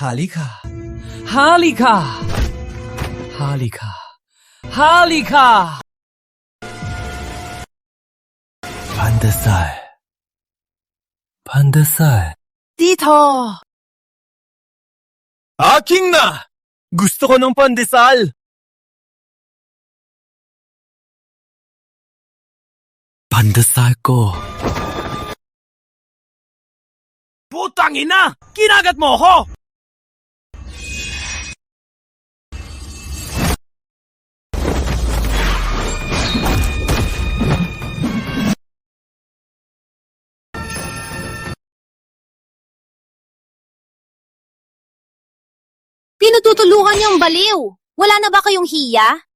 Halika. Halika! Halika! Halika! Pandesal. Pandesal. Dito! Aking na! Gusto ko ng pandesal! Pandesal ko. Putang ina! Kinagat mo ako! Pinututulungan niyang baliw. Wala na ba kayong hiya?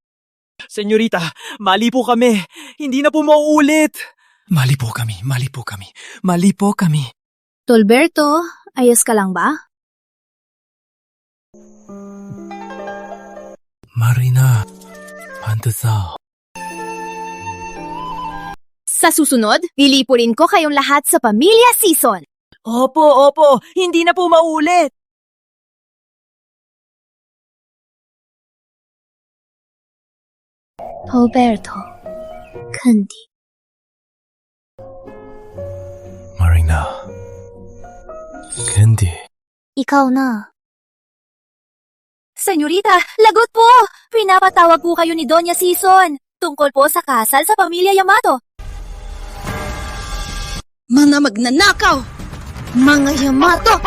Senyorita, mali po kami. Hindi na po mauulit. Mali po kami, mali po kami. Mali po kami. Tolberto, ayos ka lang ba? Marina. Pandesal. Sa susunod, lilipurin ko kayong lahat sa Pamilya Season. Opo. Hindi na po mauulit. Tolberto, Candy. Marina. Candy. Ikaw na. Senyorita, lagot po! Pinapatawag po kayo ni Doña Season tungkol po sa kasal sa Pamilya Yamato. Mga magnanakaw! Mga Yamato!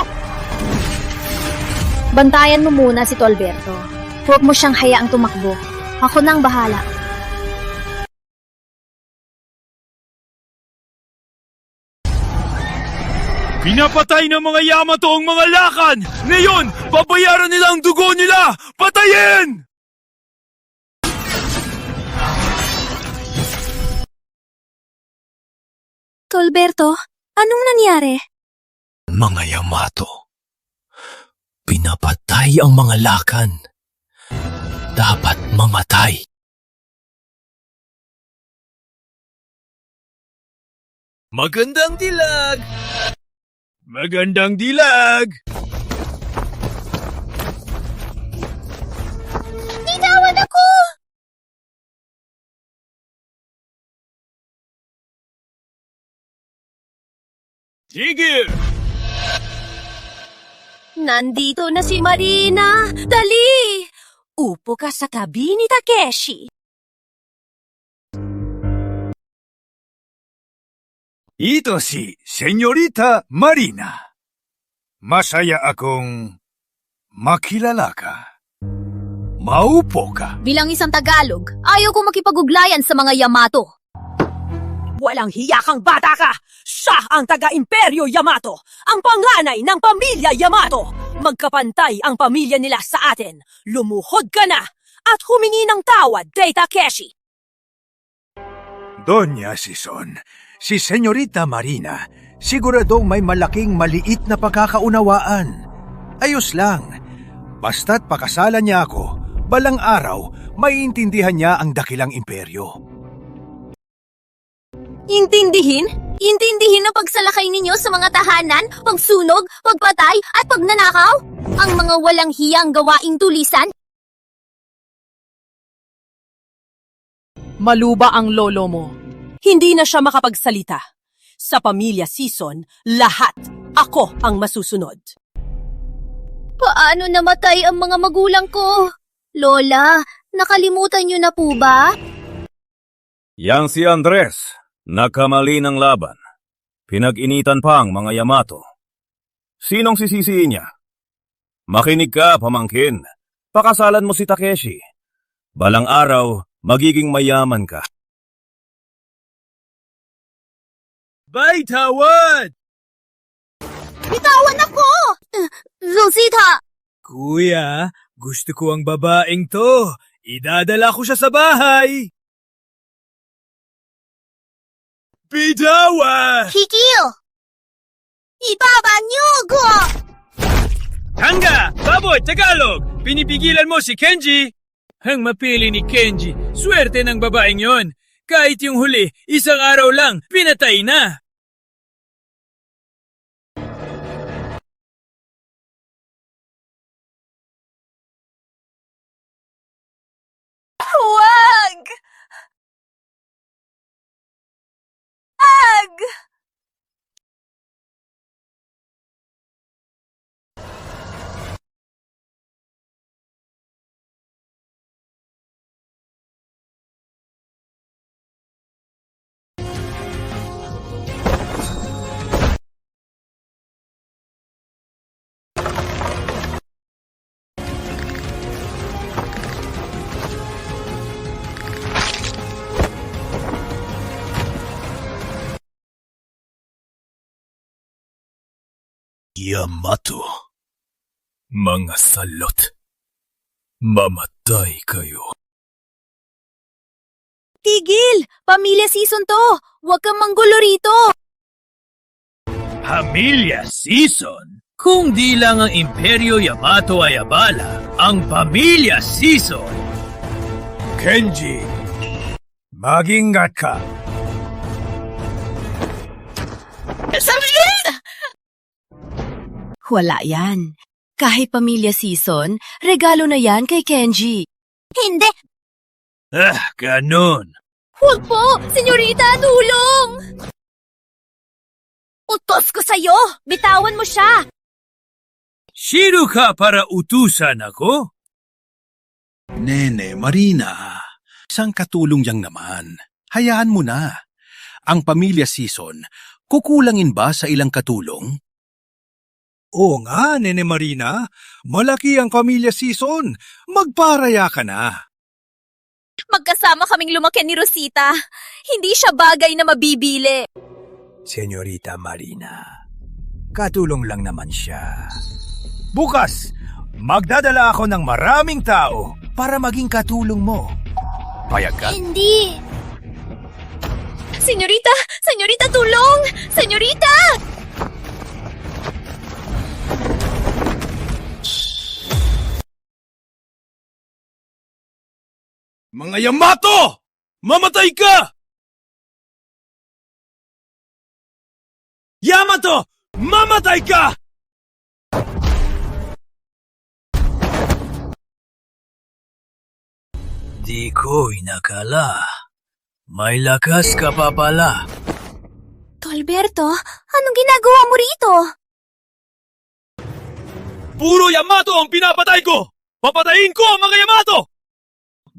Bantayan mo muna si Tolberto. Huwag mo siyang hayaang tumakbo. Ako nang bahala. Pinapatay ng mga Yamato ang mga lakan! Ngayon, babayaran nila ang dugo nila! Patayin! Tolberto, anong nangyari? Mga Yamato. Pinapatay ang mga lakan. Dapat mamatay. Magandang dilag! Magandang dilag! Nitawan ako! Sige! Nandito na si Marina! Dali! Upo ka sa tabi ni Takeshi. Ito si Senyorita Marina. Masaya akong makilala ka. Maupo ka. Bilang isang Tagalog, ayaw kong makipag-uglayan sa mga Yamato. Walang hiya kang bata ka! Siya ang taga-imperyo Yamato! Ang panganay ng pamilya Yamato! Magkapantay ang pamilya nila sa atin! Lumuhod ka na! At humingi ng tawad kay Takeshi! Doña Sison, si Senyorita Marina, siguradong may malaking maliit na pagkakaunawaan. Ayos lang. Basta't pakasalan niya ako, balang araw, maiintindihan niya ang dakilang imperyo. Intindihin? Intindihin ang pagsalakay ninyo sa mga tahanan, pagsunog, pagpatay, at pagnanakaw? Ang mga walang hiyang gawaing tulisan? Maluba ang lolo mo. Hindi na siya makapagsalita. Sa pamilya Season, lahat ako ang masusunod. Paano namatay ang mga magulang ko? Lola, nakalimutan niyo na po ba? Yang si Andres, nakamali ng laban. Pinag-initan pa ang mga Yamato. Sinong sisisiin niya? Makinig ka, pamangkin. Pakasalan mo si Takeshi. Balang araw, magiging mayaman ka. Baitawad! Bitawan ako! Rosita! Kuya, gusto ko ang babaeng to. Idadala ko siya sa bahay. Bitawan! Hikil! Ibaba niyo ko! Hanga! Baboy, Tagalog! Pinipigilan mo si Kenji! Ang mapili ni Kenji, swerte ng babaeng yon. Kahit yung huli, isang araw lang, pinatay na. Yamato. Mga salot. Mamatay kayo. Tigil! Pamilya season to! Huwag kang manggulo rito! Pamilya Season? Kung di lang ang Imperyo Yamato ay abala, ang Pamilya Season. Kenji, mag-ingat ka. Wala yan. Kahit pamilya season, regalo na yan kay Kenji. Hindi! Ganun. Huwag po! Senyorita, tulong! Utos ko sa'yo! Bitawan mo siya! Sino ka para utusan ako? Nene, Marina. Isang katulong yang naman. Hayaan mo na. Ang pamilya season, kukulangin ba sa ilang katulong? Oo nga, Nene Marina. Malaki ang pamilya season. Magparaya ka na. Magkasama kaming lumaki ni Rosita. Hindi siya bagay na mabibili. Senyorita Marina, katulong lang naman siya. Bukas, magdadala ako ng maraming tao para maging katulong mo. Payag ka? Hindi! Senyorita! Senyorita, tulong! Senyorita! Mga Yamato! Mamatay ka! Yamato! Mamatay ka! Di ko inakala. May lakas ka pa pala. Tolberto, anong ginagawa mo rito? Puro Yamato ang pinapatay ko! Papatayin ko ang mga Yamato!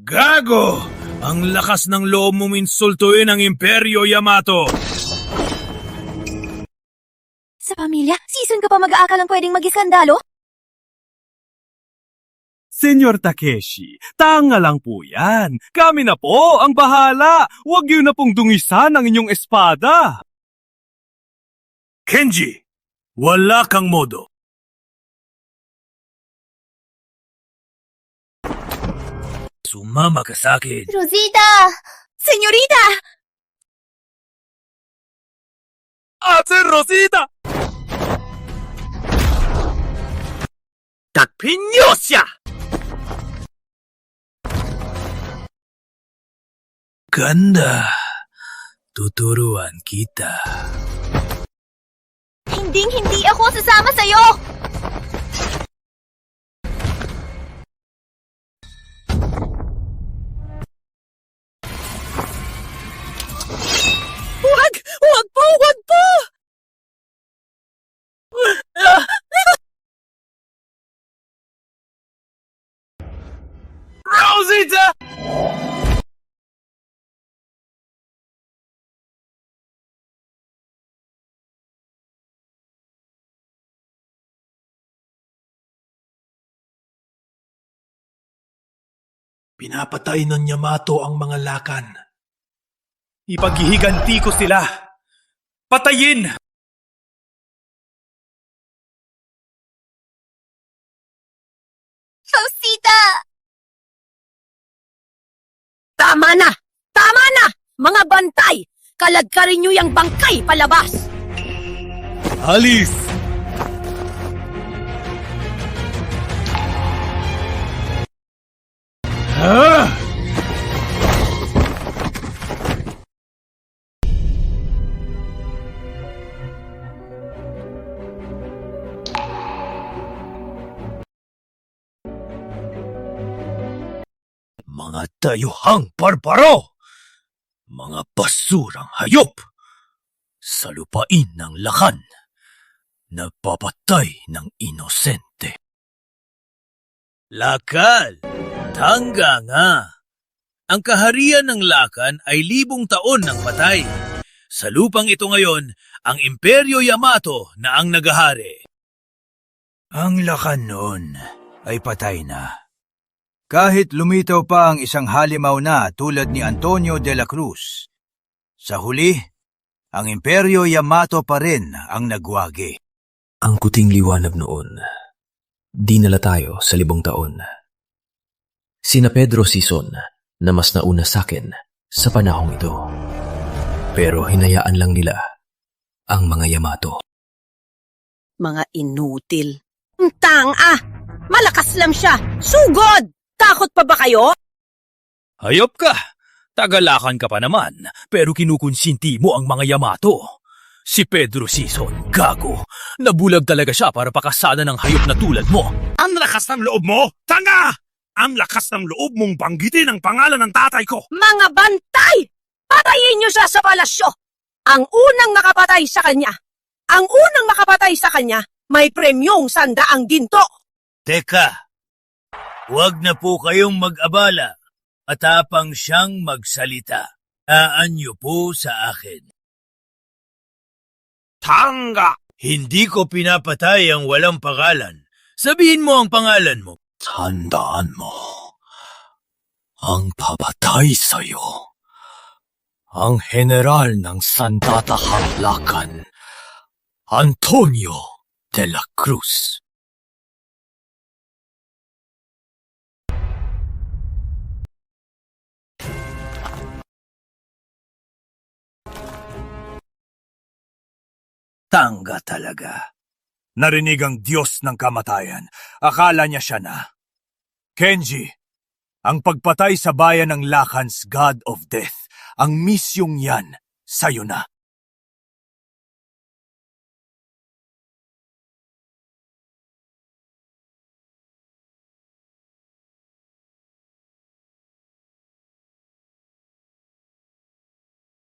Gago! Ang lakas ng loob mong insultuin ang Imperyo Yamato! Sa pamilya, season ka pa mag-aakalang pwedeng mag-iskandalo? Senyor Takeshi, tanga lang po yan. Kami na po ang bahala. Huwag yun na pong dungisan ang inyong espada. Kenji, wala kang modo. Sumama ka sa akin. Rosita! Senyorita! Ate Rosita! Takpin niyo siya! Ganda. Tuturuan kita. Hinding-hindi ako sasama sa'yo! Huwag! Huwag po! Huwag po! Rosita! Pinapatay ng Yamato ang mga lakan. Ipaghihiganti ko sila. Patayin! Rosita! Tama na! Tama na! Mga bantay! Kaladkarin niyo yung bangkay palabas! Alis! Mga dayuhang barbaro! Mga basurang hayop! Sa lupain ng lakan, nagpapatay ng inosente. Lakal! Tangga nga! Ang kaharian ng lakan ay 1,000 taon ng patay. Sa lupang ito ngayon, ang Imperyo Yamato na ang nagahari. Ang lakan noon ay patay na. Kahit lumitaw pa ang isang halimaw na tulad ni Antonio de la Cruz. Sa huli, ang Imperyo Yamato pa rin ang nagwagi. Ang kuting liwanag noon, dinala tayo sa 1000 taon. Sina Pedro Sison na mas nauna sa akin sa panahong ito. Pero hinayaan lang nila ang mga Yamato. Mga inutil. Tanga! Malakas lang siya! Sugod! Takot pa ba kayo? Hayop ka! Tagalakan ka pa naman, pero kinukonsinti mo ang mga Yamato. Si Pedro Sison, gago. Nabulag talaga siya para pakasana ng hayop na tulad mo. Ang lakas ng loob mo! Tanga! Ang lakas ng loob mong banggitin ang pangalan ng tatay ko! Mga bantay! Patayin niyo siya sa palasyo! Ang unang makapatay sa kanya, may premyong 100 ginto! Teka, huwag na po kayong mag-abala. Atapang siyang magsalita. Aan niyo po sa akin. Tanga! Hindi ko pinapatay ang walang pangalan. Sabihin mo ang pangalan mo. Tandaan mo, ang papatay sa'yo, ang general ng Sandata Hanglakan, Antonio de la Cruz. Tanga talaga. Narinig ang Diyos ng kamatayan. Akala niya siya na. Kenji, ang pagpatay sa bayan ng Lakan's God of Death, ang misyong yan, sa'yo na.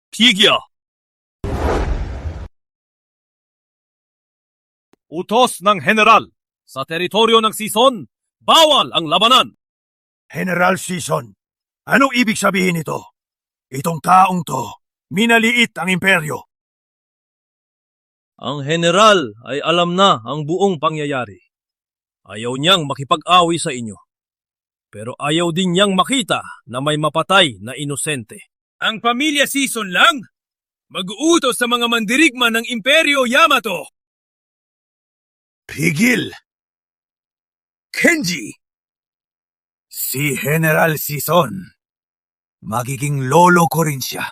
Tigya! Utos ng general, sa teritoryo ng Sison, bawal ang labanan. General Sison, anong ibig sabihin nito? Itong taong to, minaliit ang imperyo. Ang general ay alam na ang buong pangyayari. Ayaw niyang makipag-away sa inyo. Pero ayaw din niyang makita na may mapatay na inosente. Ang pamilya Sison lang? Mag-uutos sa mga mandirigma ng Imperyo Yamato! Pigil! Kenji! Si General Sison, magiging lolo ko rin siya.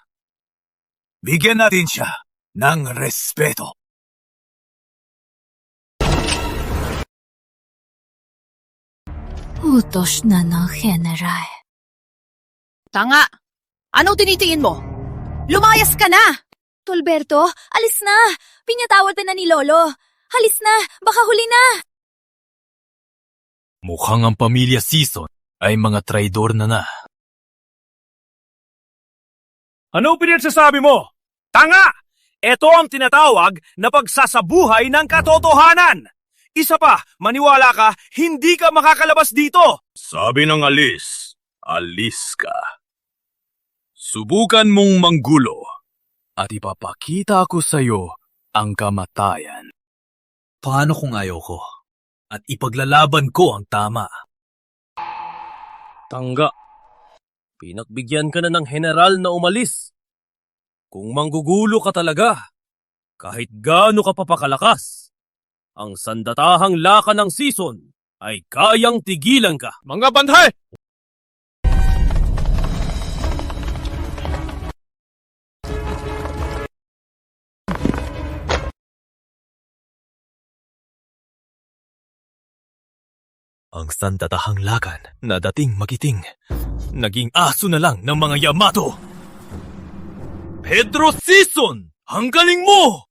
Bigyan natin siya ng respeto. Utos na ng general. Tanga! Anong tinitingin mo? Lumayas ka na! Tolberto, alis na! Pinatawad na ni Lolo. Halis na! Baka huli na! Mukhang ang pamilya Sison ay mga traidor na. Ano pinagsasabi mo? Tanga! Ito ang tinatawag na pagsasabuhay ng katotohanan! Isa pa, maniwala ka, hindi ka makakalabas dito! Sabi ng alis, alis ka. Subukan mong manggulo at ipapakita ko sa'yo ang kamatayan. Paano kung ayaw ko? At ipaglalaban ko ang tama. Tangga, pinagbigyan ka na ng general na umalis. Kung manggugulo ka talaga, kahit gaano ka papakalakas, ang sandatahang lakan ng Sison ay kayang tigilan ka. Mga bantay! Ang sandatahang lakan na dating magiting, naging aso na lang ng mga Yamato. Pedro Sison! Ang galing mo!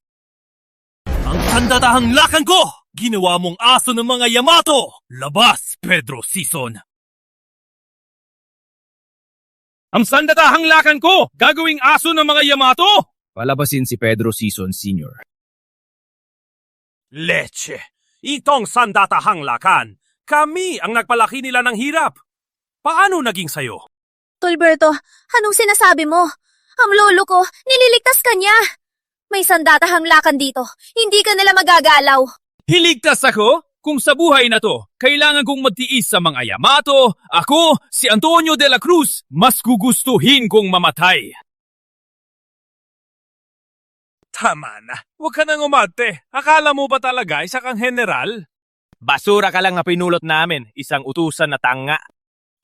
Ang sandatahang lakan ko! Ginawa mong aso ng mga Yamato! Labas, Pedro Sison! Ang sandatahang lakan ko! Gagawing aso ng mga Yamato! Palabasin si Pedro Sison Sr. Leche! Itong sandatahang lakan! Kami ang nagpalaki nila ng hirap! Paano naging sayo? Tolberto, anong sinasabi mo? Ang lolo ko, nililigtas ka niya. May sandatahang lakan dito. Hindi ka nila magagalaw. Hiligtas ako? Kung sa buhay na to, kailangan kong magtiis sa mga Yamato, ako, si Antonio de la Cruz, mas gugustuhin kong mamatay. Tama na. Huwag ka nang umarte. Akala mo ba talaga isa kang general? Basura ka lang na pinulot namin. Isang utusan na tanga.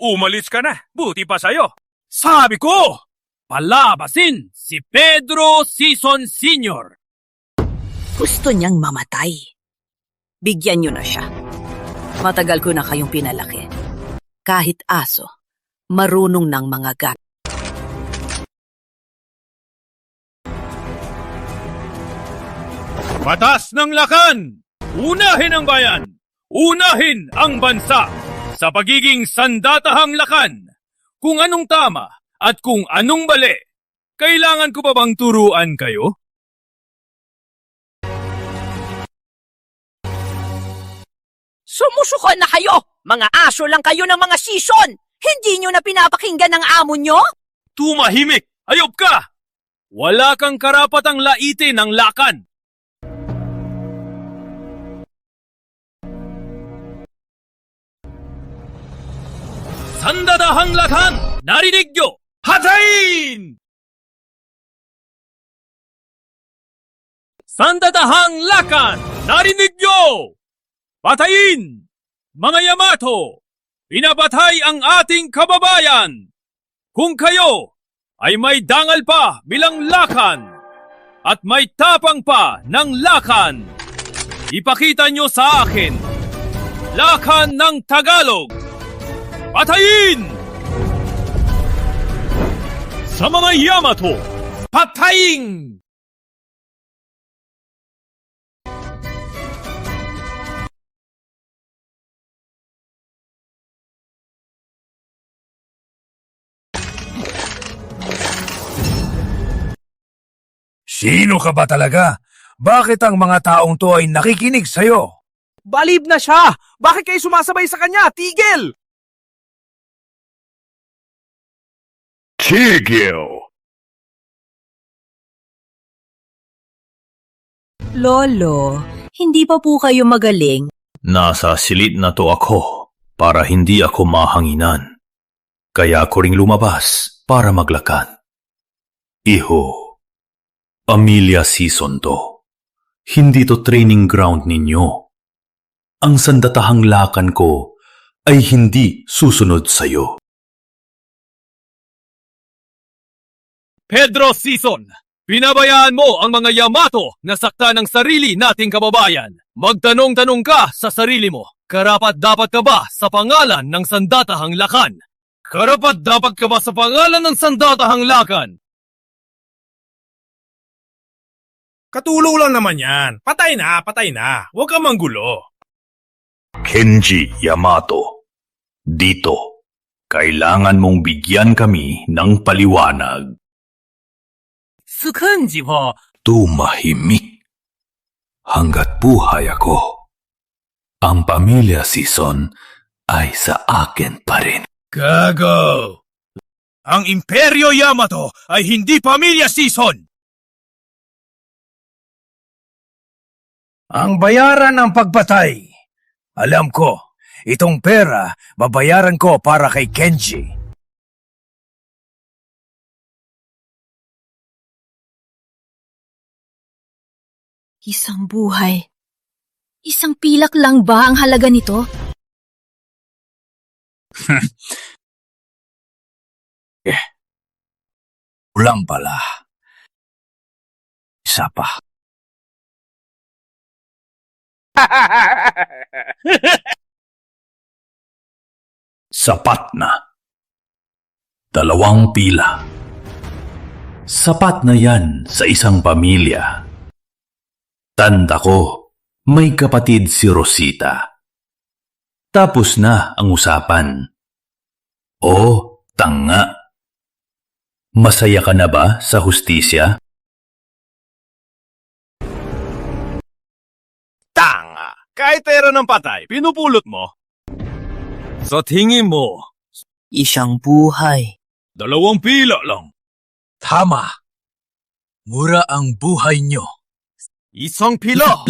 Umalis ka na. Buti pa sa'yo. Sabi ko! Palabasin si Pedro Sison Sr. Gusto niyang mamatay. Bigyan niyo na siya. Matagal ko na kayong pinalaki. Kahit aso, marunong ng mga gat. Batas ng lakan! Unahin ang bayan! Unahin ang bansa! Sa pagiging sandatahang lakan! Kung anong tama at kung anong mali, kailangan ko pa bang turuan kayo? Sumusuko na kayo! Mga aso lang kayo ng mga sison! Hindi niyo na pinapakinggan ng amo niyo? Tumahimik! Ayop ka! Wala kang karapatang laitin ng lakan! Sandatahang lakan! Narinig nyo! Hatayin! Sandatahang lakan! Narinig nyo! Patayin! Mga Yamato! Pinapatay ang ating kababayan! Kung kayo ay may dangal pa bilang lakan at may tapang pa ng lakan, ipakita nyo sa akin, lakan ng Tagalog! Patayin! Sa mga Yamato, patayin! Sino ka ba talaga? Bakit ang mga taong to ay nakikinig sa'yo? Balib na siya! Bakit kayo sumasabay sa kanya? Tigil! Tigil! Lolo, hindi pa po kayo magaling. Nasa silid na to ako para hindi ako mahanginan. Kaya ako ring lumabas para maglakan. Iho, Amelia Season to. Hindi to training ground ninyo. Ang sandatahang lakan ko ay hindi susunod sa'yo. Pedro Sison, pinabayaan mo ang mga Yamato na sakta ng sarili nating kababayan. Magtanong-tanong ka sa sarili mo, karapat-dapat ka ba sa pangalan ng sandatahang lakan? Karapat-dapat ka ba sa pangalan ng sandatahang lakan? Katulong lang naman yan. Patay na, patay na. Huwag kang manggulo. Kenji Yamato, dito, kailangan mong bigyan kami ng paliwanag. Sukanji wa Tumahimik. Hanggat buhay ako, ang pamilya Sison ay sa akin pa rin. Gago! Ang Imperyo Yamato ay hindi pamilya Sison! Ang bayaran ng pagpatay. Alam ko, itong pera babayaran ko para kay Kenji. Isang buhay. Isang pilak lang ba ang halaga nito? Ulang pala. Isa pa. Sapat na. 2 pila. Sapat na yan sa isang pamilya. Tanda ko, may kapatid si Rosita. Tapos na ang usapan. O, tanga. Masaya ka na ba sa hustisya? Tanga! Kahit pera ng patay, pinupulot mo. Sa tingin mo, Isang buhay. 2 pila lang. Tama. Mura ang buhay nyo. Isang pilak!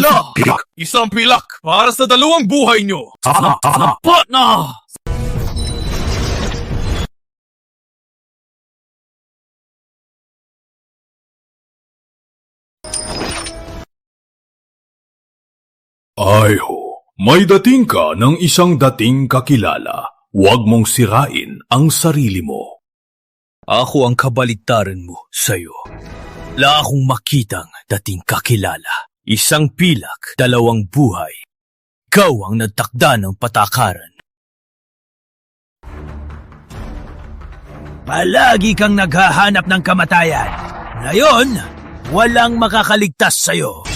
Isang pilak para sa 2 buhay nyo! Sapat na! Ay ho, may dating ka ng isang dating kakilala. Huwag mong sirain ang sarili mo. Ako ang kabaligtaran mo sa'yo. Wala akong makitang dating kakilala. Isang pilak, dalawang buhay. Ikaw ang nagtakda ng patakaran. Palagi kang naghahanap ng kamatayan. Ngayon, walang makakaligtas sa'yo.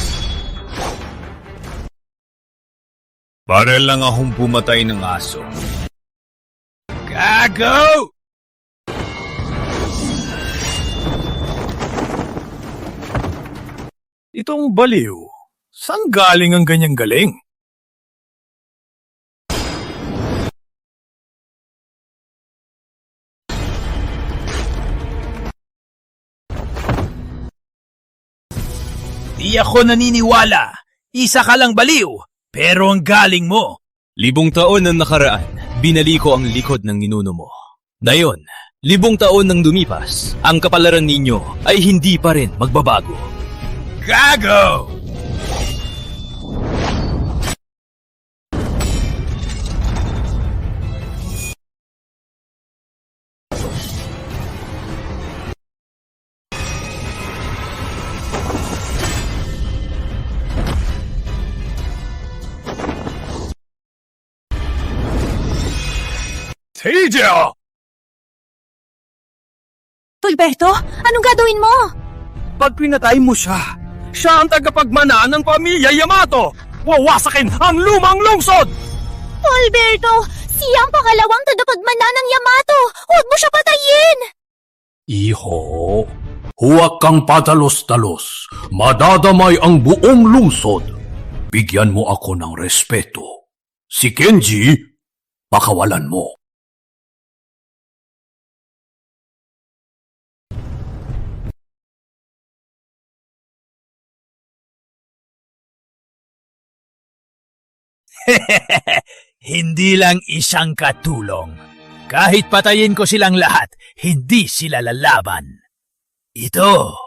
Para lang akong pumatay ng aso. Gago! Itong baliw, saan galing ang ganyang galing? Di ako naniniwala. Isa ka lang baliw, pero ang galing mo. 5 taon ang nakaraan, binali ko ang likod ng ninuno mo. Ngayon, 5 taon nang dumipas, ang kapalaran ninyo ay hindi pa rin magbabago. Gago! Teja! Tulberto, anong gagawin mo? Pag pinatay mo siya, siya ang tagapagmana ng pamilya Yamato! Wawasakin ang lumang lungsod! Tulberto, siya ang pangalawang tagapagmana ng Yamato. Huwag mo siya patayin! Iho, huwag kang padalos-dalos. Madadamay ang buong lungsod. Bigyan mo ako ng respeto. Si Kenji, pakawalan mo. Hindi lang isang katulong. Kahit patayin ko silang lahat, hindi sila lalaban. Ito,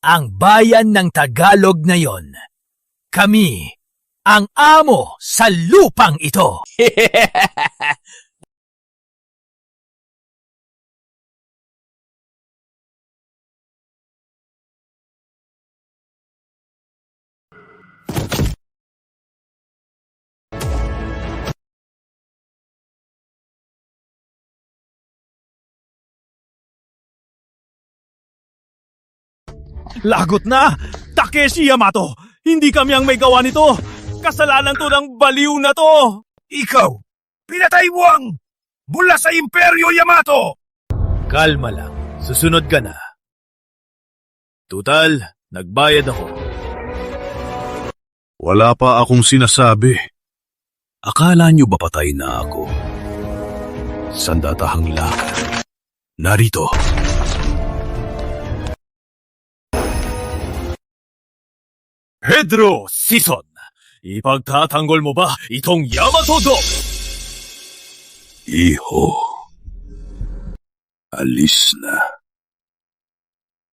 ang bayan ng Tagalog ngayon. Kami, ang amo sa lupang ito. Lagot na! Takeshi Yamato! Hindi kami ang may gawa nito! Kasalanan to ng baliw na to! Ikaw, pinatay mo ang mula sa Imperyo Yamato! Kalma lang, susunod ka na. Tutal, nagbayad ako. Wala pa akong sinasabi. Akala niyo ba patay na ako? Sandatahang lakan. Narito. Pedro Sison! Ipagtatanggol mo ba itong Yamato Dog? Iho. Alis na.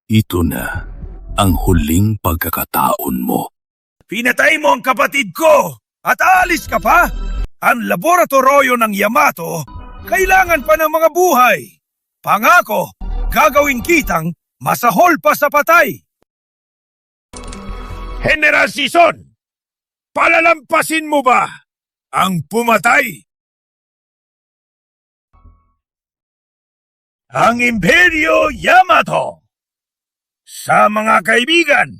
Ito na ang huling pagkakataon mo. Pinatay mo ang kapatid ko at aalis ka pa? Ang laboratorio ng Yamato kailangan pa ng mga buhay. Pangako, gagawin kitang masahol pa sa patay. General Sison, palalampasin mo ba ang pumatay? Ang Imperyo Yamato sa mga kaibigan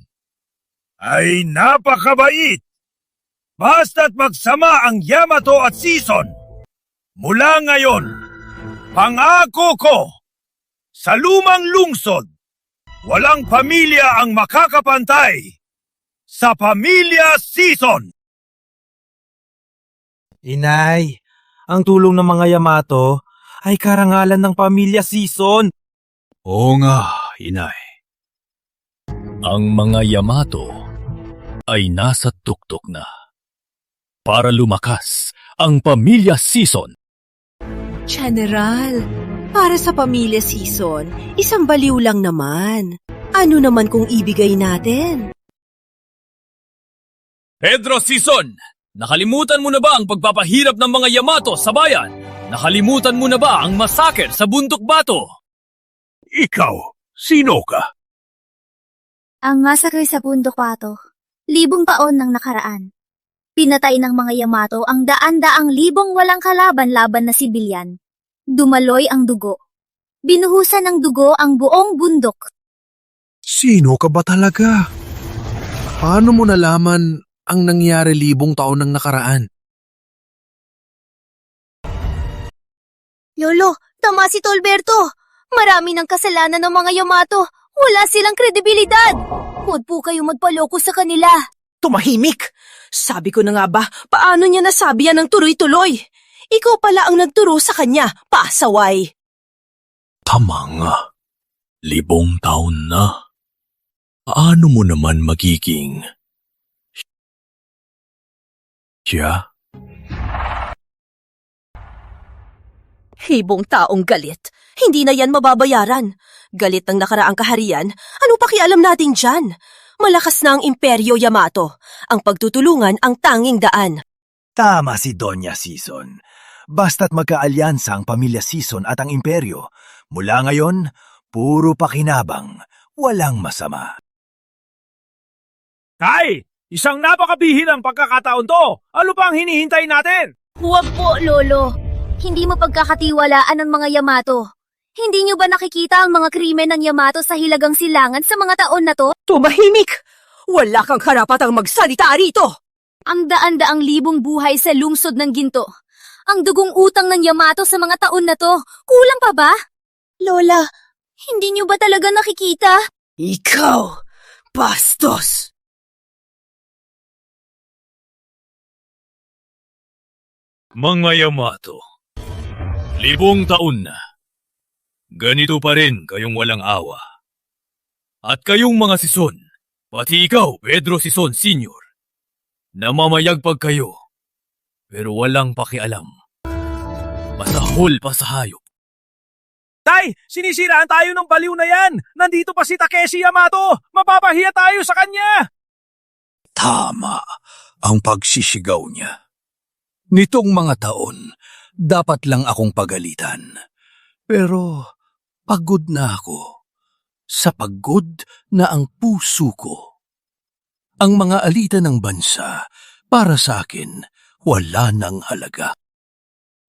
ay napakabait. Basta't magsama ang Yamato at Sison. Mula ngayon, pangako ko, sa lumang lungsod, walang pamilya ang makakapantay sa pamilya Sison. Inay, ang tulong ng mga Yamato ay karangalan ng pamilya Sison. Oo nga, inay. Ang mga Yamato ay nasa tuktok na. Para lumakas ang pamilya Sison. General, para sa pamilya Sison, isang baliw lang naman. Ano naman kung ibigay natin? Pedro Sison, Nakalimutan mo na ba ang pagpapahirap ng mga Yamato sa bayan? Nakalimutan mo na ba ang masaker sa Bundok Bato? Ikaw, sino ka? Ang masakay sa Bundok Bato, 1,000 taon nang nakaraan. Pinatay ng mga Yamato ang daan-daang libong walang kalaban-laban na sibilyan. Dumaloy ang dugo. Binuhusan ng dugo ang buong bundok. Sino ka ba talaga? Paano mo nalaman ang nangyari 1,000 taon nang nakaraan? Lolo, tama si Tolberto. Marami ng kasalanan ng mga Yamato. Wala silang kredibilidad. Huwag po kayo magpaloko sa kanila. Tumahimik! Sabi ko na nga ba, paano niya nasabi yan ng tuloy-tuloy? Ikaw pala ang nagturo sa kanya, pasaway. Tama nga. 1,000 taon na. Paano mo naman magiging... siya? Hibong taong galit. Hindi na yan mababayaran. Galit ng nakaraang kaharian. Ano pakialam natin dyan? Malakas na ang Imperyo Yamato. Ang pagtutulungan ang tanging daan. Tama si Doña Sison. Basta't magkaalyansa ang pamilya Sison at ang imperyo, mula ngayon, puro pakinabang, walang masama. Tay, isang napakabihirang pagkakataon to. Ano pa ang hinihintay natin? Huwag po, Lolo. Hindi mo pagkakatiwalaan ang mga Yamato. Hindi niyo ba nakikita ang mga krimen ng Yamato sa Hilagang Silangan sa mga taon na to? Tumahimik! Wala kang karapatang magsalita rito! Ang daan-daang libong buhay sa lungsod ng Ginto. Ang dugong utang ng Yamato sa mga taon na to. Kulang pa ba? Lola, hindi niyo ba talaga nakikita? Ikaw, bastos! Mga Yamato, 1,000 taon na. Ganito pa rin kayong walang awa. At kayong mga Sison, pati ikaw, Pedro Sison Sr., namamayagpag kayo, pero walang pakialam. Masahol pa sa hayop. Tay, sinisiraan tayo ng baliw na yan. Nandito pa si Takeshi Yamato. Mapapahiya tayo sa kanya. Tama ang pagsisigaw niya. Nitong mga taon, dapat lang akong pagalitan. Pero pagod na ako. Sa pagod na ang puso ko. Ang mga alita ng bansa, para sa akin, wala nang halaga.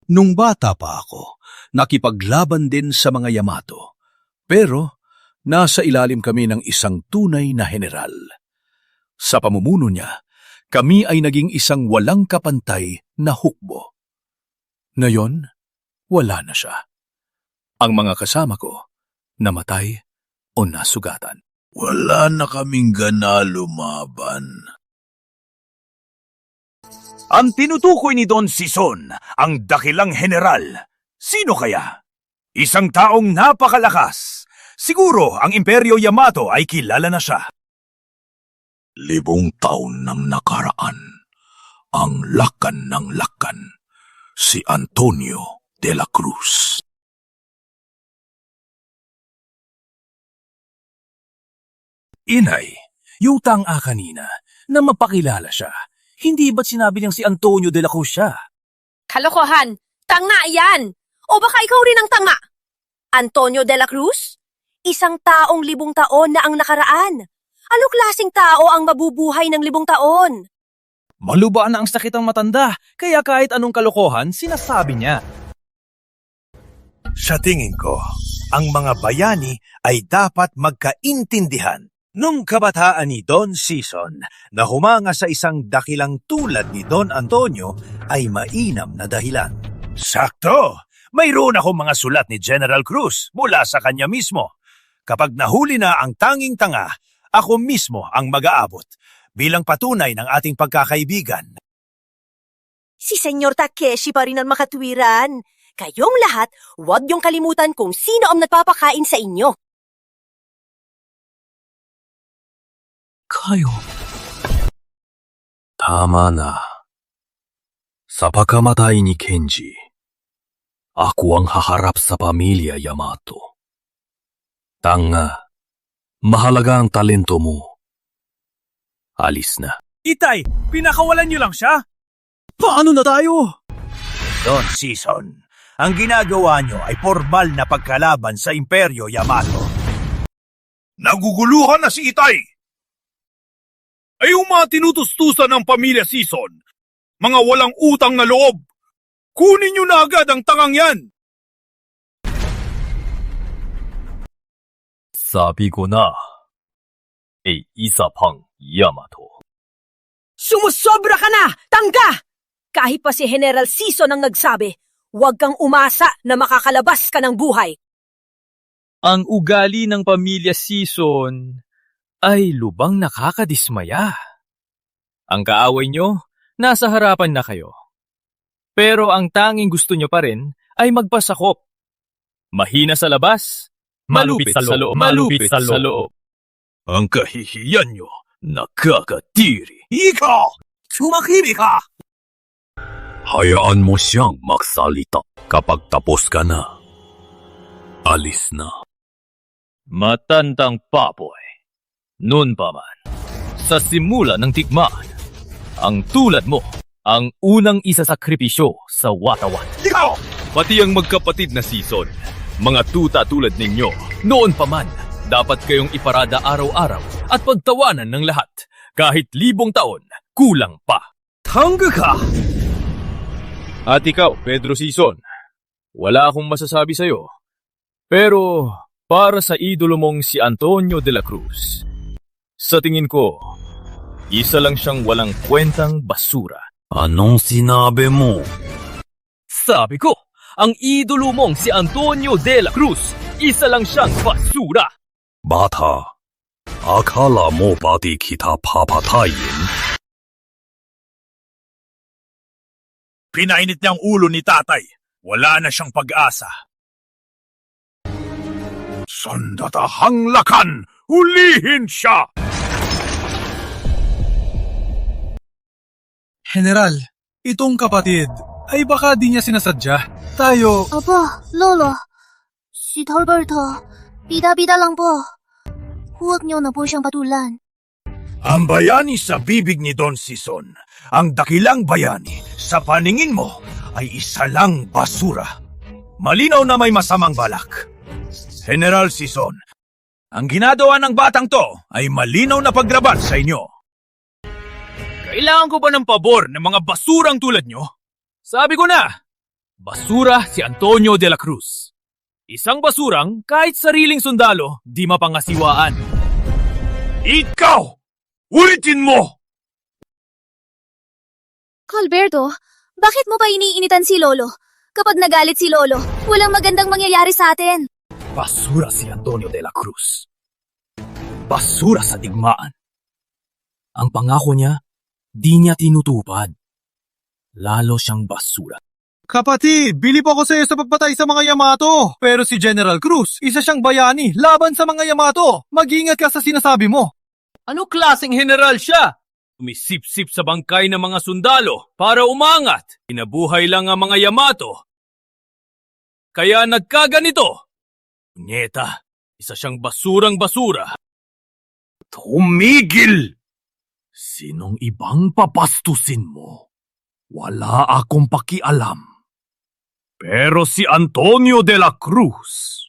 Nung bata pa ako, nakipaglaban din sa mga Yamato. Pero nasa ilalim kami ng isang tunay na general. Sa pamumuno niya, kami ay naging isang walang kapantay na hukbo. Ngayon, wala na siya. Ang mga kasama ko, namatay o nasugatan. Wala na kaming gana lumaban. Ang tinutukoy ni Don Sison, ang dakilang general. Sino kaya? Isang taong napakalakas. Siguro ang Imperyo Yamato ay kilala na siya. 1,000 taon nang nakaraan, ang lakan ng lakan, si Antonio de la Cruz. Inay, yung tanga kanina na mapakilala siya, hindi ba't sinabi niyang si Antonio de la Cruz siya? Kalokohan! Tanga yan! O baka ikaw rin ang tanga? Antonio de la Cruz? Isang taong 1,000 taon na ang nakaraan. Anong klaseng tao ang mabubuhay ng 1,000 taon? Malubaan na ang sakit ng matanda, kaya kahit anong kalokohan, sinasabi niya. Sa tingin ko, ang mga bayani ay dapat magkaintindihan. Nung kabataan ni Don Sison na humanga sa isang dakilang tulad ni Don Antonio ay mainam na dahilan. Sakto! Mayroon akong mga sulat ni General Cruz mula sa kanya mismo. Kapag nahuli na ang tanging tanga, ako mismo ang mag-aabot bilang patunay ng ating pagkakaibigan. Si Senyor Takeshi pa rin ang makatwiran. Kayong lahat, huwag niyong kalimutan kung sino ang nagpapakain sa inyo. Kayo. Tama na. Sa pagkamatay ni Kenji, ako ang haharap sa pamilya Yamato. Tanga, mahalaga ang talento mo. Alis na. Itay, pinakawalan niyo lang siya? Paano na tayo? Don Season, ang ginagawa nyo ay formal na pagkalaban sa Imperyo Yamato. Naguguluhan na si Itay! Ay yung mga tinutustusan ng pamilya Season, mga walang utang na loob, kunin nyo na agad ang tangang yan! Sabi ko na, isa pang Yamato. Sumusobra ka na! Tangga! Kahit pa si General Season ang nagsabi, huwag kang umasa na makakalabas ka ng buhay. Ang ugali ng pamilya Season ay lubang nakakadismaya. Ang kaaway nyo, nasa harapan na kayo. Pero ang tanging gusto nyo pa rin ay magpasakop. Mahina sa labas, malupit sa loob. Malupit sa loob. Ang kahihiyan nyo, nakakatiri. Ikaw! Sumakibig ka! Hayaan mo siyang magsalita. Kapag tapos ka na, alis na. Matandang papoy. Noon pa man, sa simula ng tikmaan, ang tulad mo ang unang isasakripisyo sa watawan. Ikaw! Pati ang magkapatid na Season, mga tuta tulad ninyo, noon pa man, dapat kayong iparada araw-araw at pagtawanan ng lahat, kahit 1,000 taon, kulang pa. Tangga ka! At ikaw, Pedro Season, wala akong masasabi sa'yo. Pero para sa idolo mong si Antonio de la Cruz, sa tingin ko, isa lang siyang walang kwentang basura. Anong sinabi mo? Sabi ko, ang idolo mong si Antonio de la Cruz, isa lang siyang basura. Bata, akala mo ba di kita papatayin? Pinainit niya ang ulo ni tatay. Wala na siyang pag-asa. Sandatahang lakan! Hulihin siya! General, itong kapatid ay baka di niya sinasadya. Tayo... Opo, Lolo. Si Torberto, bida-bida lang po. Huwag niyo na po siyang patulan. Ang bayani sa bibig ni Don Season, ang dakilang bayani sa paningin mo ay isa lang basura. Malinaw na may masamang balak. General Season, ang ginagawa ng batang to ay malinaw na pagraban sa inyo. Kailangan ko ba ng pabor ng mga basurang tulad nyo? Sabi ko na, basura si Antonio de la Cruz. Isang basurang kahit sariling sundalo di mapangasiwaan. Ikaw! Ulitin mo! Colberto, bakit mo pa iniinitan si Lolo? Kapag nagalit si Lolo, walang magandang mangyayari sa atin. Basura si Antonio de la Cruz. Basura sa digmaan. Ang pangako niya, di niya tinutupad. Lalo siyang basura. Kapatid, bilib ako sa iyo sa pagpatay sa mga Yamato. Pero si General Cruz, isa siyang bayani laban sa mga Yamato. Mag-ingat ka sa sinasabi mo. Ano klaseng general siya? Umisip-sip sa bangkay ng mga sundalo para umangat. Inabuhay lang ang mga Yamato. Kaya nagkaganito. Nyeta, isa siyang basurang basura. Tumigil! Sinong ibang papastusin mo? Wala akong pakialam. Pero si Antonio de la Cruz,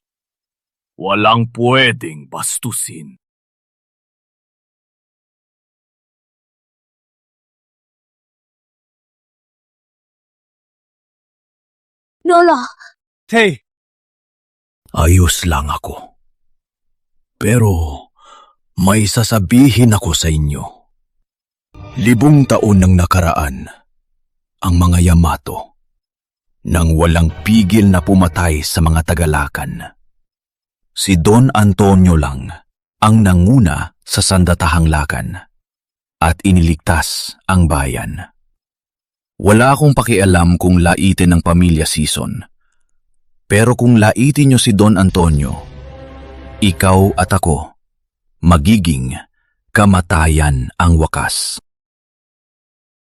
walang pwedeng bastusin. Lolo, Hey, Ayos lang ako. Pero may sasabihin ako sa inyo. 5 taon nang nakaraan, ang mga Yamato, nang walang pigil na pumatay sa mga Tagalakan. Si Don Antonio lang ang nanguna sa sandatahang lakan at iniligtas ang bayan. Wala akong pakialam kung laitin ng pamilya Season. Pero kung laitin niyo si Don Antonio, ikaw at ako, magiging kamatayan ang wakas.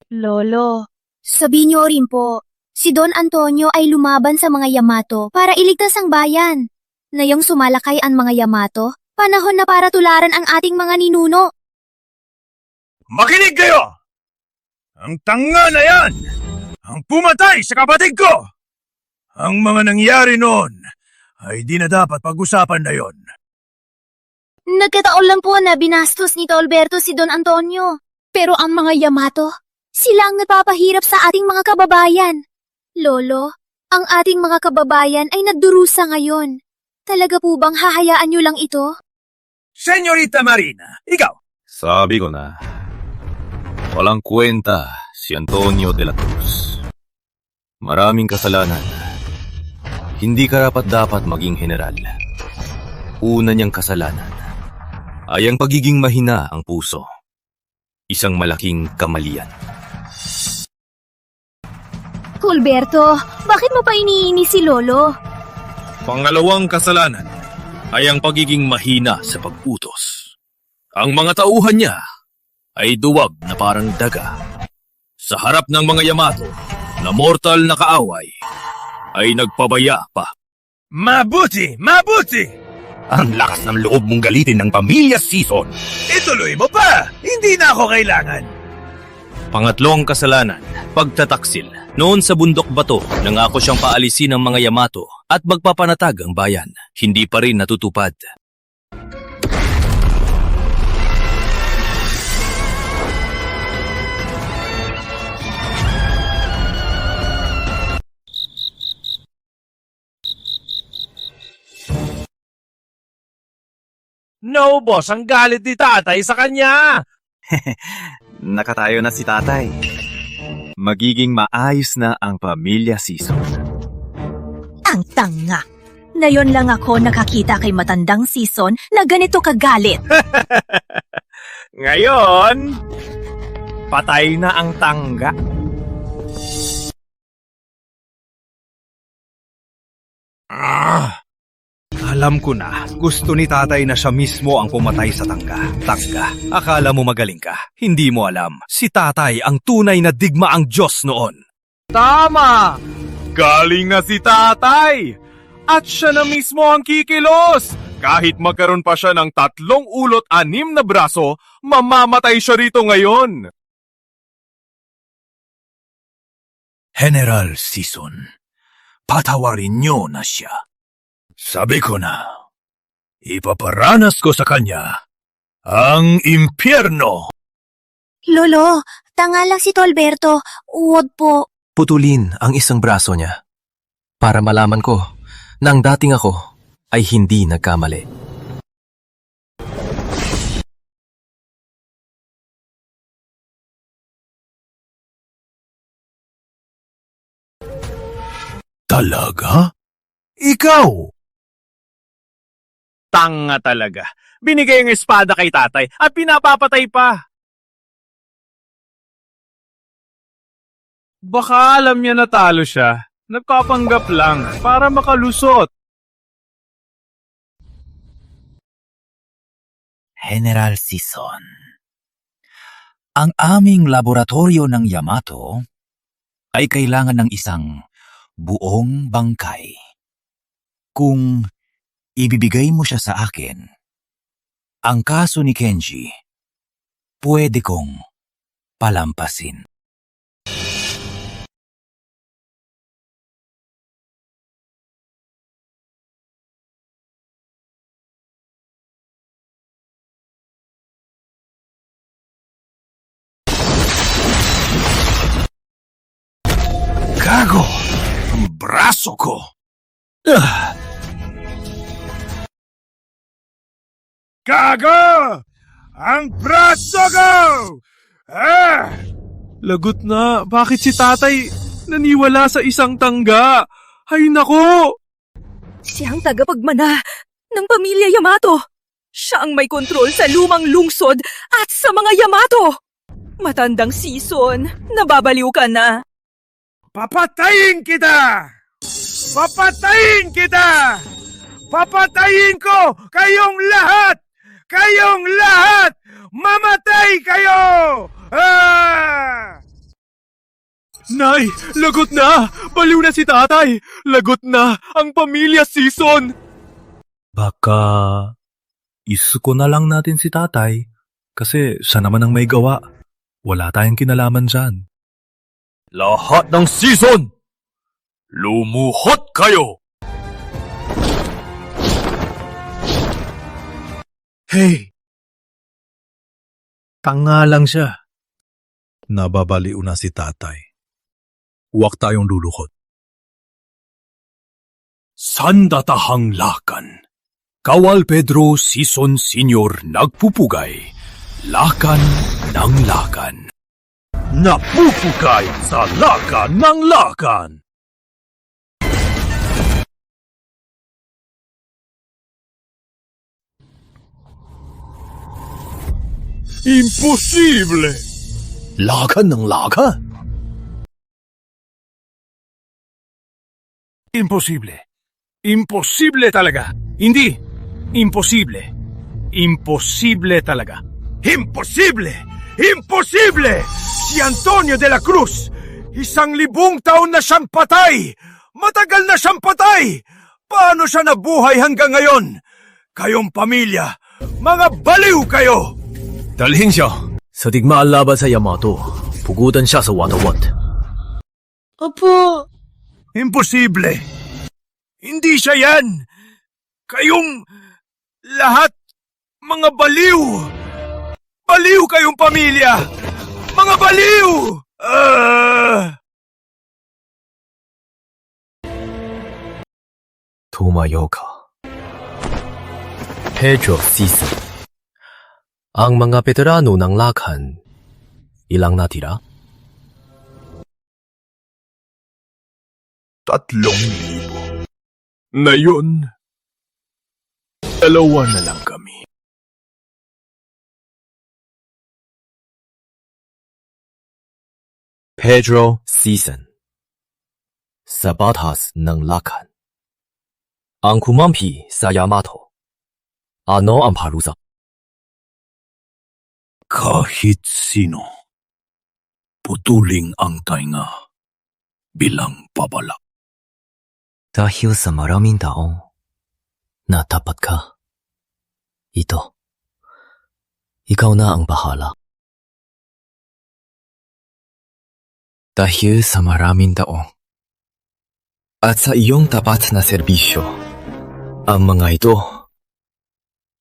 Lolo, sabihin niyo rin po, si Don Antonio ay lumaban sa mga Yamato para iligtas ang bayan. Ngayong sumalakay ang mga Yamato, panahon na para tularan ang ating mga ninuno. Makinig kayo! Ang tanga na yan! ang pumatay sa kapatid ko! Ang mga nangyari noon ay di na dapat pag-usapan na yon. Nagkataon lang po na binastos ni Alberto si Don Antonio. Pero ang mga Yamato, sila ang nagpapahirap sa ating mga kababayan. Lolo, ang ating mga kababayan ay nagdurusa ngayon. Talaga po bang hahayaan niyo lang ito? Senyorita Marina, ikaw! Sabi ko na, walang kwenta si Antonio de la Cruz. Maraming kasalanan. Hindi karapat-dapat maging general. Una niyang kasalanan ay ang pagiging mahina ang puso. Isang malaking kamalian. Alberto, bakit mo pa iniinis si Lolo? Pangalawang kasalanan ay ang pagiging mahina sa pag-utos. Ang mga tauhan niya ay duwag na parang daga. Sa harap ng mga Yamato na mortal na kaaway, ay nagpabaya pa. Mabuti! Mabuti! Ang lakas ng loob mong galitin ng pamilya Sison. Ituloy mo pa! Hindi na ako kailangan! Pangatlong kasalanan, pagtataksil. Noon sa bundok bato, nangako siyang paalisin ng mga Yamato at magpapanatag ang bayan. Hindi pa rin natutupad. Naubos ang galit ni tatay sa kanya. Nakatayo na si tatay. Magiging maayos na ang pamilya Sison. Ang tanga. Ngayon lang ako nakakita kay matandang Sison na ganito kagalit. Ngayon, patay na ang tangga. Alam ko na, gusto ni tatay na siya mismo ang pumatay sa tangga. Tangga, akala mo magaling ka. Hindi mo alam, si tatay ang tunay na digmaang Diyos noon. Tama! Galing na si tatay! At siya na mismo ang kikilos! Kahit magkaroon pa siya ng 3 ulot 6 na braso, mamamatay siya rito ngayon! General Sison, patawarin niyo na siya. Sabi ko na, ipaparanas ko sa kanya ang impyerno. Lolo, tanga lang si Alberto. Uwag po. Putulin ang isang braso niya para malaman ko na ang dating ako ay hindi nagkamali. Talaga? Ikaw? Tanga talaga. Binigay ang espada kay tatay at pinapapatay pa. Baka alam niya na talo siya. Nagpapanggap lang para makalusot. General Sison, ang aming laboratorio ng Yamato ay kailangan ng isang buong bangkay. Kung ibibigay mo siya sa akin, ang kaso ni Kenji, pwede kong palampasin. Gago! Ang braso ko! Gago! Ang braso ko! Lagot na. Bakit si tatay naniwala sa isang tangga? Ay nako! Siya ang tagapagmana ng pamilya Yamato. Siya ang may kontrol sa lumang lungsod at sa mga Yamato. Matandang Sison, nababaliw ka na. Papatayin kita! Papatayin kita! Papatayin ko kayong lahat! Kayong lahat! Mamatay kayo! Nay, lagot na! Baliw na si tatay! Lagot na ang pamilya Sison! Baka isuko na lang natin si tatay kasi siya naman ang may gawa. Wala tayong kinalaman dyan. Lahat ng season, lumuhot kayo! Hey! Tanga lang siya. Nababaliw na si tatay. Huwag tayong luluhod. Sandatahang lakan. Kawal Pedro Sison Senior nagpupugay. Lakan ng lakan. Napupugay sa lakan ng lakan! Imposible! Lakan ng lakan? Imposible. Imposible talaga. Hindi. Imposible. Imposible talaga. Imposible! Imposible! Si Antonio de la Cruz, 1,000 taon na siyang patay! Matagal na siyang patay! Paano siya nabuhay hanggang ngayon? Kayong pamilya, mga baliw kayo! Dalhin siya sa digmaan laban sa Yamato. Pugutan siya sa Watawat. Opo. Imposible! Hindi siya yan! Kayong lahat mga baliw! Baliw kayong pamilya! Mga baliw! Tumayo ka. Pedro Sison. Ang mga veterano ng lakan, ilang natira? 3,000. Ngayon, 2 na lang kami. Pedro Sison. Sa batas ng lakan. Ang kumampi sa Yamato. Ano ang parusa? Kahit sino, putuling ang tainga bilang babala. Dahil sa maraming taong natapat ka. Ito. Ikaw na ang bahala. Dahil sa maraming taong at sa iyong tapat na serbisyo, ang mga ito,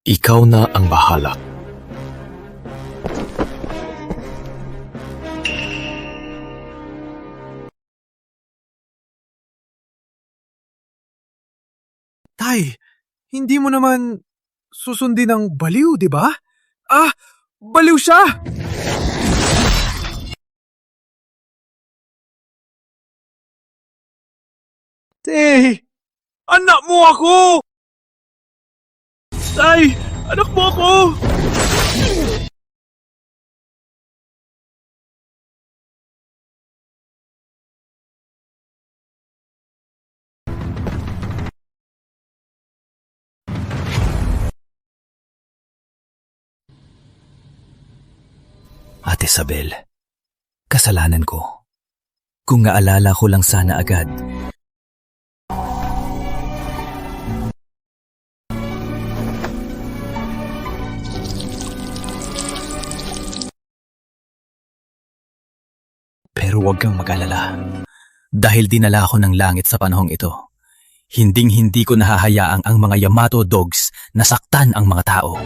ikaw na ang bahala. Tay, hindi mo naman susundin ng baliw, di ba? Ah, baliw siya! Tay! Anak mo ako! Tay! Anak mo ako! Ate Isabel, kasalanan ko. Kung naalala ko lang sana agad. Pero huwag kang mag-alala. Dahil dinala ako ng langit sa panahong ito, hinding-hindi ko nahahayaang ang mga Yamato dogs na saktan ang mga tao.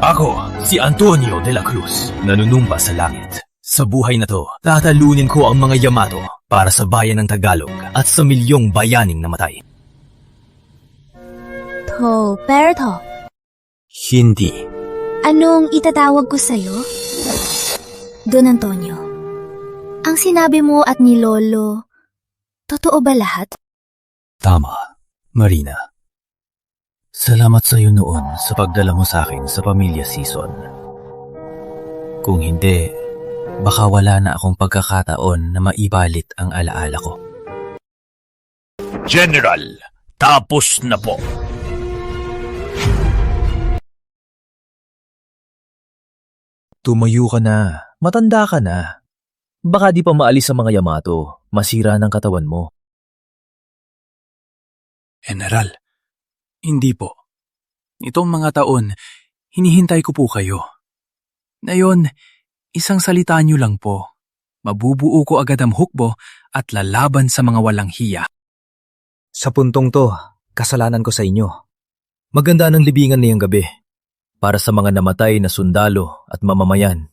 Ako, si Antonio de la Cruz, nanunumpa sa langit. Sa buhay na to, tatalunin ko ang mga Yamato para sa bayan ng Tagalog at sa milyong bayaning namatay. Berto, Hindi. anong itatawag ko sa'yo? Don Antonio, ang sinabi mo at ni Lolo, totoo ba lahat? Tama, Marina. Salamat sa iyo noon sa pagdala mo sa akin sa Pamilya Sison. Kung hindi, baka wala na akong pagkakataon na maibalit ang alaala ko. General, tapos na po. Tumayo ka na. Matanda ka na. Baka di pa maalis sa mga Yamato. Masira ng katawan mo. General, hindi po. Itong mga taon, hinihintay ko po kayo. Ngayon, isang salita niyo lang po. Mabubuo ko agad ang hukbo at lalaban sa mga walang hiya. Sa puntong to, kasalanan ko sa inyo. Maganda ang libingan niyang gabi para sa mga namatay na sundalo at mamamayan.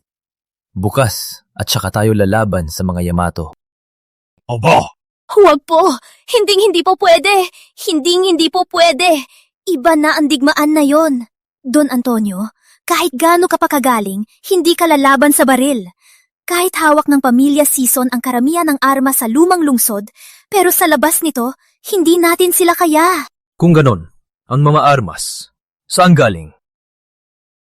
Bukas at saka tayo lalaban sa mga Yamato. Aba! Huwag po! Hindi po pwede! Hindi po pwede! Iba na ang digmaan na yon. Don Antonio, kahit gaano ka pa kagaling, hindi ka lalaban sa baril. Kahit hawak ng pamilya Sison ang karamihan ng armas sa lumang lungsod, pero sa labas nito, hindi natin sila kaya. Kung ganon, ang mga armas, saan galing?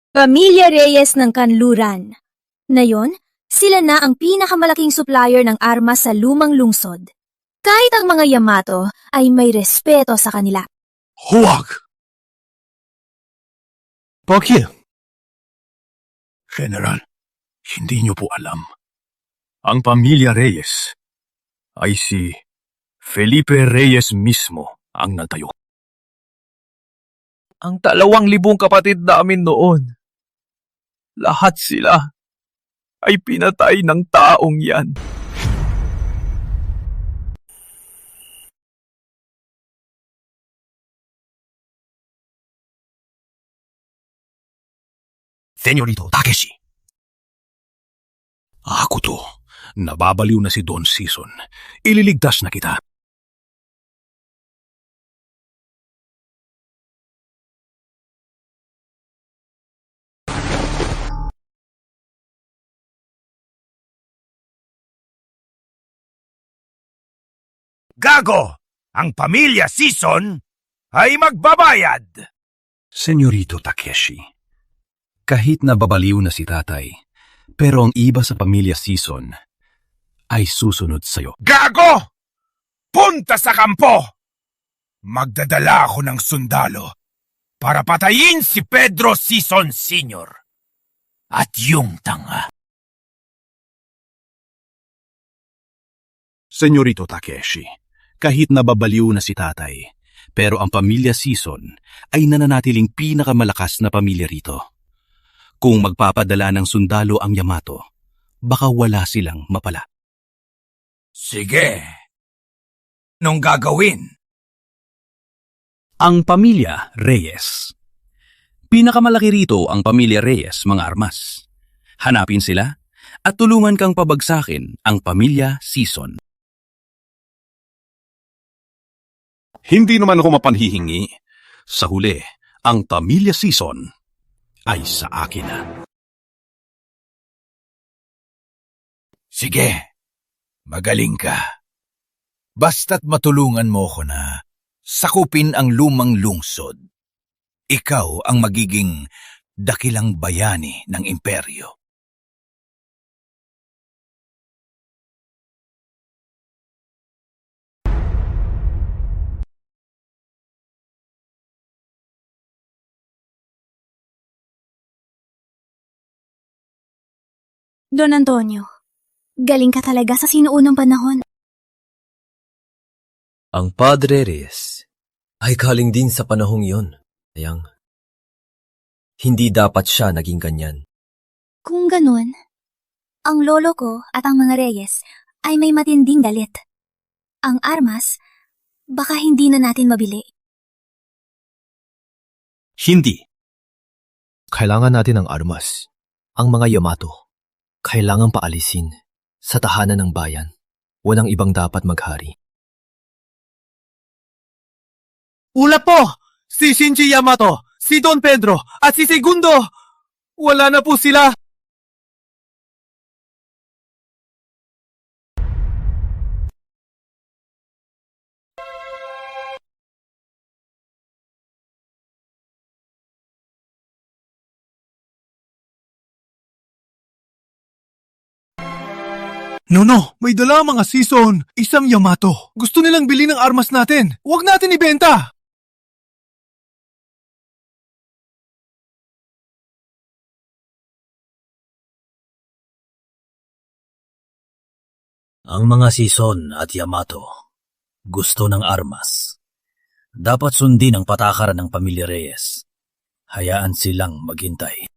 Pamilya Reyes ng Kanluran. Ngayon, sila na ang pinakamalaking supplier ng armas sa lumang lungsod. Kahit ang mga Yamato ay may respeto sa kanila. Huwag! Bakit? General, hindi niyo po alam. Ang pamilya Reyes ay si Felipe Reyes mismo ang natayo. Ang 2,000 kapatid namin noon. Lahat sila ay pinatay ng taong yan. Senyorito Takeshi. Ako to. Nababaliw na si Don Sison. Ililigtas na kita. Gago! Ang pamilya Sison ay magbabayad! Senyorito Takeshi, kahit nababaliw na si tatay, pero ang iba sa pamilya Sison ay susunod sa'yo. Gago! Punta sa kampo! Magdadala ako ng sundalo para patayin si Pedro Sison Sr. at yung tanga. Senyorito Takeshi, kahit nababaliw na si tatay, pero ang pamilya Sison ay nananatiling pinakamalakas na pamilya rito. Kung magpapadala ng sundalo ang Yamato, baka wala silang mapala. Sige. Nung gagawin? Ang pamilya Reyes. Pinakamalaki rito ang pamilya Reyes, mga armas. Hanapin sila at tulungan kang pabagsakin ang pamilya Sison. Hindi naman ako mapanhihingi. Sa huli, ang pamilya Sison ay sa akin na. Sige. Magaling ka. Basta't matulungan mo ko na sakupin ang lumang lungsod. Ikaw ang magiging dakilang bayani ng imperyo. Don Antonio, galing ka talaga sa sinuunang panahon. Ang Padre Reyes ay galing din sa panahong iyon. Sayang, hindi dapat siya naging ganyan. Kung ganun, ang lolo ko at ang mga Reyes ay may matinding galit. Ang armas, baka hindi na natin mabili. Hindi. Kailangan natin ng armas. Ang mga Yamato, kailangang paalisin sa tahanan ng bayan. Walang ibang dapat maghari. Ula po! Si Shinji Yamato, si Don Pedro, at si Segundo! Wala na po sila! No, may dala ang mga Sison. Isang Yamato. Gusto nilang bilhin ng armas natin. Huwag natin ibenta. Ang mga Sison at Yamato gusto ng armas. Dapat sundin ang patakaran ng pamilya Reyes. Hayaan silang maghintay.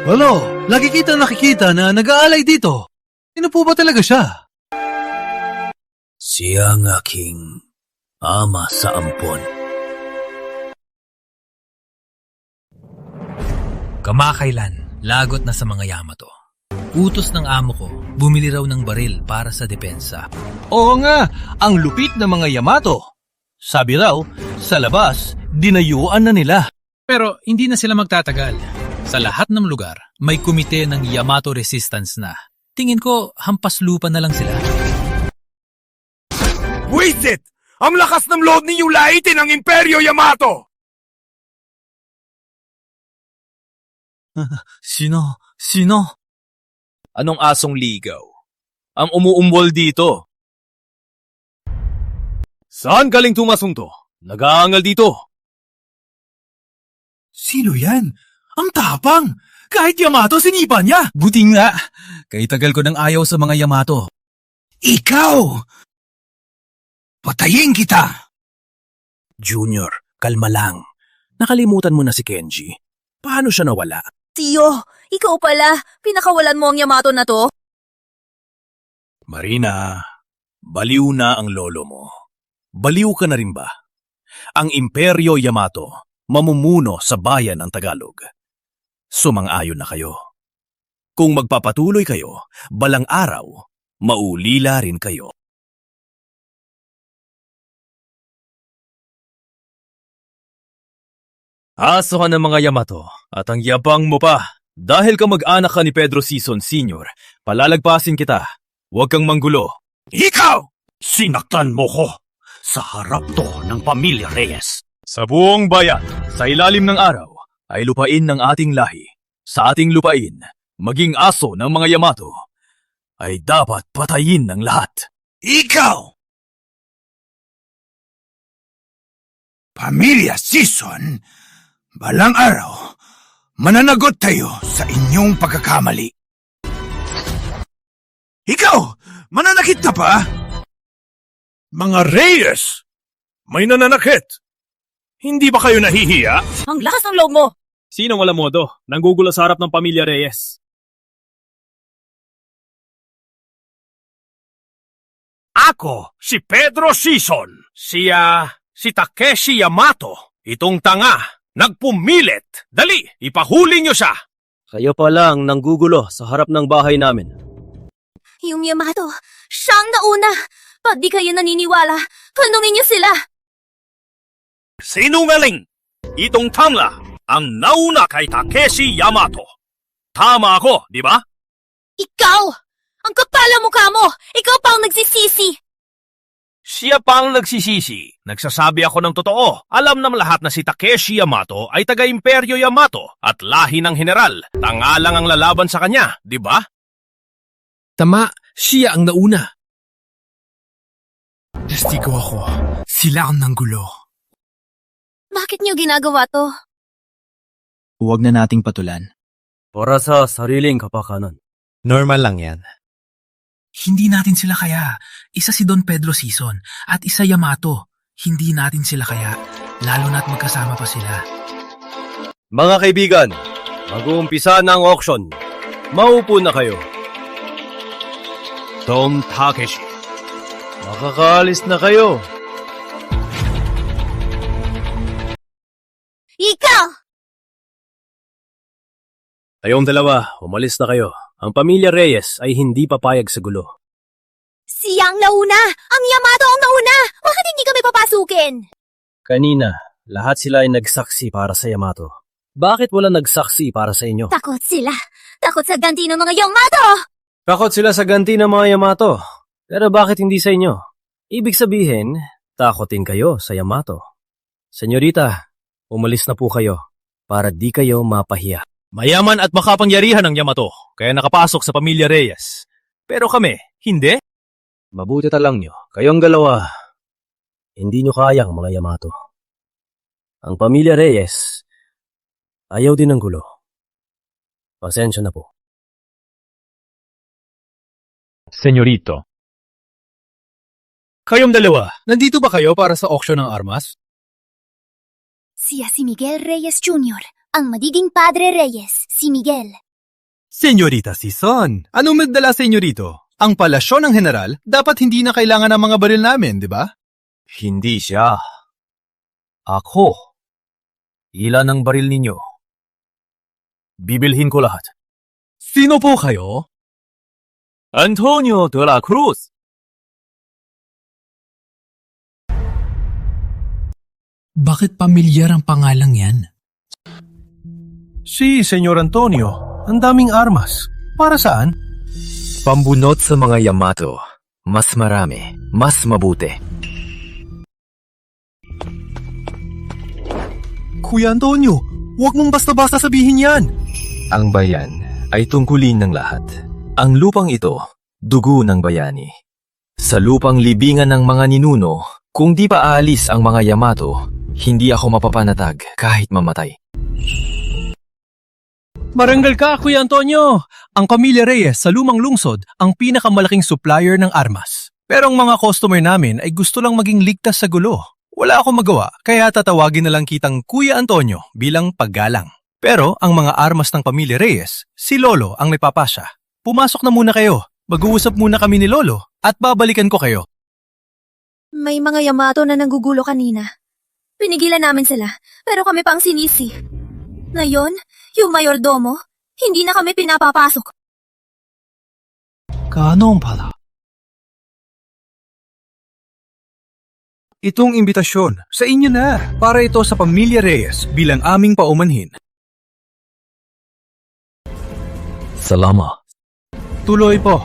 Walo, lagi kita nakikita na nag-aalay dito. Sino po ba talaga siya? Siya ang aking ama sa ampon. Kamakailan, lagot na sa mga Yamato. Utos ng amo ko, bumili raw ng baril para sa depensa. Oo nga, ang lupit ng mga Yamato. Sabi raw, sa labas, dinayuan na nila. Pero hindi na sila magtatagal. Sa lahat ng lugar, may komite ng Yamato Resistance na. Tingin ko, hampas lupa na lang sila. Wisit! Ang lakas ng loob ninyong laitin ang Imperyo Yamato! Sino? Sino? Anong asong ligaw? Ang umuumbol dito. Saan galing tumasong to? Nag-aangal dito. Sino yan? Ang tapang! Kahit Yamato, sinipa niya! Buti nga. Kay tagal ko nang ayaw sa mga Yamato. Ikaw! Patayin kita! Junior, kalma lang. Nakalimutan mo na si Kenji. Paano siya nawala? Tiyo, ikaw pala. Pinakawalan mo ang Yamato na to. Marina, baliw na ang lolo mo. Baliw ka na rin ba? Ang Imperyo Yamato, mamumuno sa bayan ng Tagalog. Sumang-ayon na kayo. Kung magpapatuloy kayo, balang araw, maulila rin kayo. Aso ka ng mga Yamato at ang yabang mo pa. Dahil ka mag-anak ka ni Pedro Sison Sr., palalagpasin kita. Huwag kang manggulo. Ikaw! Sinaktan mo ko sa harap to ng pamilya Reyes. Sa buong bayan, sa ilalim ng araw, ay lupain ng ating lahi. Sa ating lupain, maging aso ng mga Yamato, ay dapat patayin ng lahat. Ikaw! Pamilya Sison, balang araw, mananagot tayo sa inyong pagkakamali. Ikaw! Mananakit ka pa? Mga Reyes! May nananakit! Hindi ba kayo nahihiya? Ang lakas ng loob mo! Sino wala modo? Nanggugulo sa harap ng pamilya Reyes. Ako, si Pedro Sison. Si Takeshi Yamato. Itong tanga, nagpumilit. Dali, ipahuli niyo siya. Kayo pa lang nanggugulo sa harap ng bahay namin. Yung Yamato, siyang nauna. Pag di kayo naniniwala, tanungin niyo sila. Sinungaling! Itong Tamla ang nauna kay Takeshi Yamato. Tama ako, di ba? Ikaw! Ang kapal ang mukha mo! Ikaw pa ang nagsisisi! Siya pa ang nagsisisi. Nagsasabi ako ng totoo. Alam ng lahat na si Takeshi Yamato ay taga-Imperyo Yamato at lahi ng general. Tanga lang ang lalaban sa kanya, di ba? Tama, siya ang nauna. Testigo ako. Sila ang nanggulo. Bakit niyo ginagawa to? Huwag na nating patulan. Para sa sariling kapakanan. Normal lang yan. Hindi natin sila kaya. Isa si Don Pedro Sison at isa Yamato. Hindi natin sila kaya. Lalo na't magkasama pa sila. Mga kaibigan, mag-uumpisa na ang auction. Maupo na kayo. Don Takeshi. Makakaalis na kayo. Ikaw! Kayong dalawa, umalis na kayo. Ang pamilya Reyes ay hindi papayag sa gulo. Siyang nauna! Ang Yamato ang nauna! Bakit hindi kami papasukin? Kanina, lahat sila ay nagsaksi para sa Yamato. Bakit wala nagsaksi para sa inyo? Takot sila. Takot sa ganti ng mga Yamato! Takot sila sa ganti ng mga Yamato. Pero bakit hindi sa inyo? Ibig sabihin, takotin kayo sa Yamato. Senyorita, umalis na po kayo para di kayo mapahiya. Mayaman at makapangyarihan ang Yamato, kaya nakapasok sa pamilya Reyes. Pero kami, hindi? Mabuti talang nyo, kayong dalawa, hindi nyo kayang mga Yamato. Ang pamilya Reyes, ayaw din ng gulo. Pasensya na po. Senyorito. Kayong dalawa, nandito ba kayo para sa auction ng armas? Siya si Miguel Reyes Jr., ang magiging Padre Reyes, si Miguel. Senyorita Sison, anong magdala sa inyo rito? Ang palasyo ng general, dapat hindi na kailangan ng mga baril namin, di ba? Hindi siya. Ako. Ilan ang baril ninyo? Bibilhin ko lahat. Sino po kayo? Antonio de la Cruz. Bakit pamilyar ang pangalang yan? Si Senyor Antonio, ang daming armas. Para saan? Pambunot sa mga Yamato. Mas marami, mas mabuti. Kuya Antonio, huwag mong basta-basta sabihin yan. Ang bayan ay tungkulin ng lahat. Ang lupang ito, dugo ng bayani. Sa lupang libingan ng mga ninuno, kung di pa aalis ang mga Yamato, hindi ako mapapanatag kahit mamatay. Marangal ka, Kuya Antonio! Ang pamilya Reyes sa lumang lungsod ang pinakamalaking supplier ng armas. Pero ang mga customer namin ay gusto lang maging ligtas sa gulo. Wala akong magawa, kaya tatawagin na lang kitang Kuya Antonio bilang paggalang. Pero ang mga armas ng pamilya Reyes, si Lolo ang nagpapasya. Pumasok na muna kayo. Mag-uusap muna kami ni Lolo at babalikan ko kayo. May mga Yamato na nanggugulo kanina. Pinigilan namin sila, pero kami pang sinisi. Ngayon, yung mayordomo, hindi na kami pinapapasok. Ganon pala. Itong imbitasyon, sa inyo na. Para ito sa pamilya Reyes bilang aming paumanhin. Salamat. Tuloy po.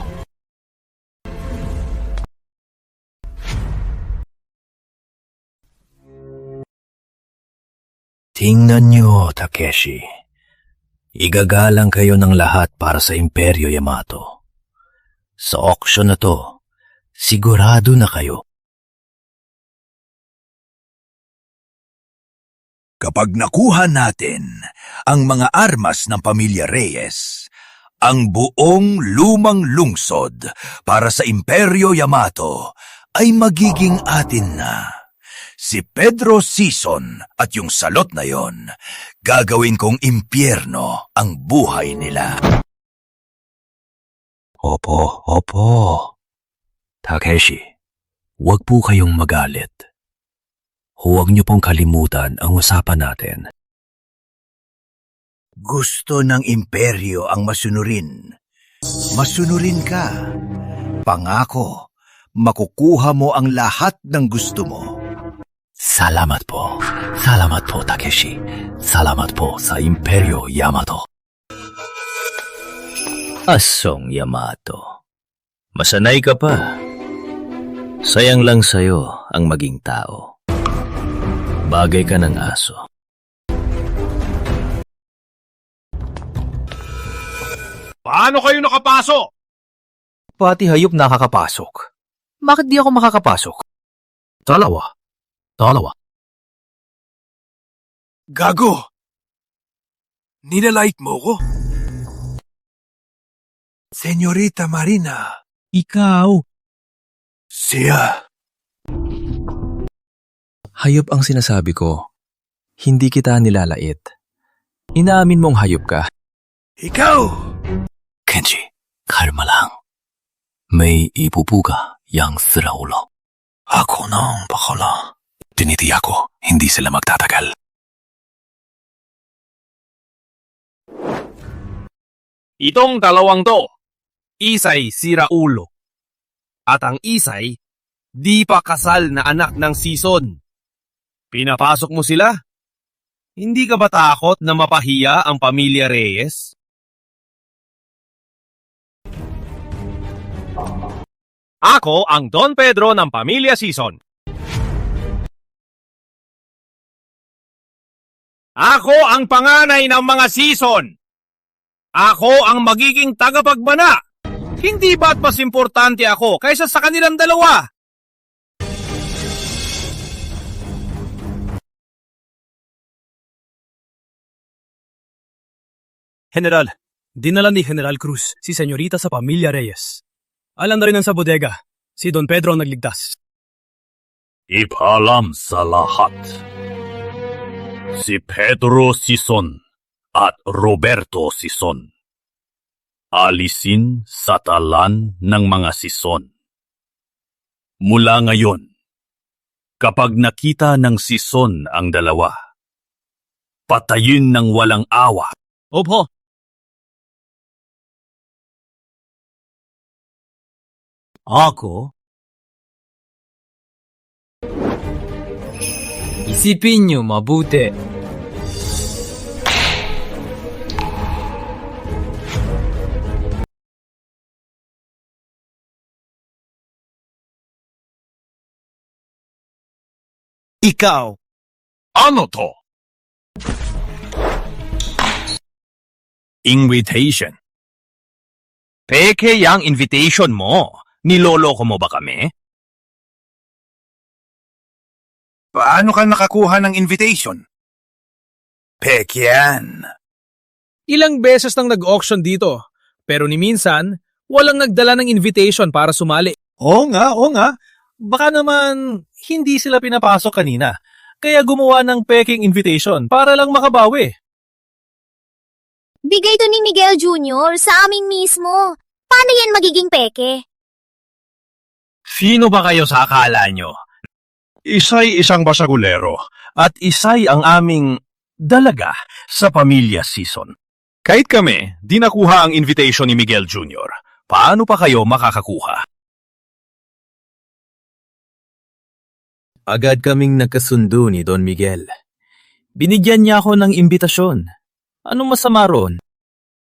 Tingnan niyo, Takeshi. Igagalang kayo ng lahat para sa Imperyo Yamato. Sa auction na to, sigurado na kayo. Kapag nakuha natin ang mga armas ng pamilya Reyes, ang buong lumang lungsod para sa Imperyo Yamato ay magiging atin na. Si Pedro Sison at yung salot na yon, gagawin kong impyerno ang buhay nila. Opo. Takeshi, huwag po kayong magalit. Huwag niyo pong kalimutan ang usapan natin. Gusto ng imperyo ang masunurin. Masunurin ka. Pangako, makukuha mo ang lahat ng gusto mo. Salamat po, Takeshi. Salamat po sa Imperyo Yamato. Asong Yamato, masanay ka pa. Sayang lang sa'yo ang maging tao. Bagay ka ng aso. Paano kayo nakapasok? Pati hayop nakakapasok. Bakit di ako makakapasok? Dalawa. Gago! Nilalait mo ko? Senyorita Marina. Ikaw. Siya. Hayop ang sinasabi ko. Hindi kita nilalait. Inaamin mong hayop ka. Ikaw! Kenji, kalma lang. May ipupuga yang sila ulo. Ako nang bakala. Tinitiyak ko, hindi sila magtatagal. Itong dalawang to, isa'y sira ulo. At ang isa'y, di pa kasal na anak ng Sison. Pinapasok mo sila? Hindi ka ba takot na mapahiya ang pamilya Reyes? Ako ang Don Pedro ng pamilya Sison. Ako ang panganay ng mga Sison. Ako ang magiging tagapagbana. Hindi ba't mas importante ako kaysa sa kanilang dalawa? General, dinala ni General Cruz si Senyorita sa pamilya Reyes. Alam na rin sa bodega, si Don Pedro ang nagligtas. Ipaalam sa lahat. Si Pedro Sison at Roberto Sison. Alisin sa talan ng mga Sison. Mula ngayon, kapag nakita ng Sison ang dalawa, patayin ng walang awa. Opo. Ako? Isipin niyo mabuti. Ikaw, Ano to? Invitation. peke yang invitation mo. Niloloko mo ba kami? Paano ka nakakuha ng invitation? Peke yan. Ilang beses nang nag-auction dito, pero ni minsan, walang nagdala ng invitation para sumali. Oo nga. Baka naman hindi sila pinapasok kanina. Kaya gumawa ng peking invitation para lang makabawi. Bigay to ni Miguel Jr. sa amin mismo. Paano yan magiging peke? Sino ba kayo sa akala nyo? Isa'y isang basagulero at isa'y ang aming dalaga sa pamilya Sison. Kahit kami, di nakuha ang invitation ni Miguel Jr. Paano pa kayo makakakuha? Agad kaming nagkasundo ni Don Miguel. Binigyan niya ako ng imbitasyon. Anong masama roon?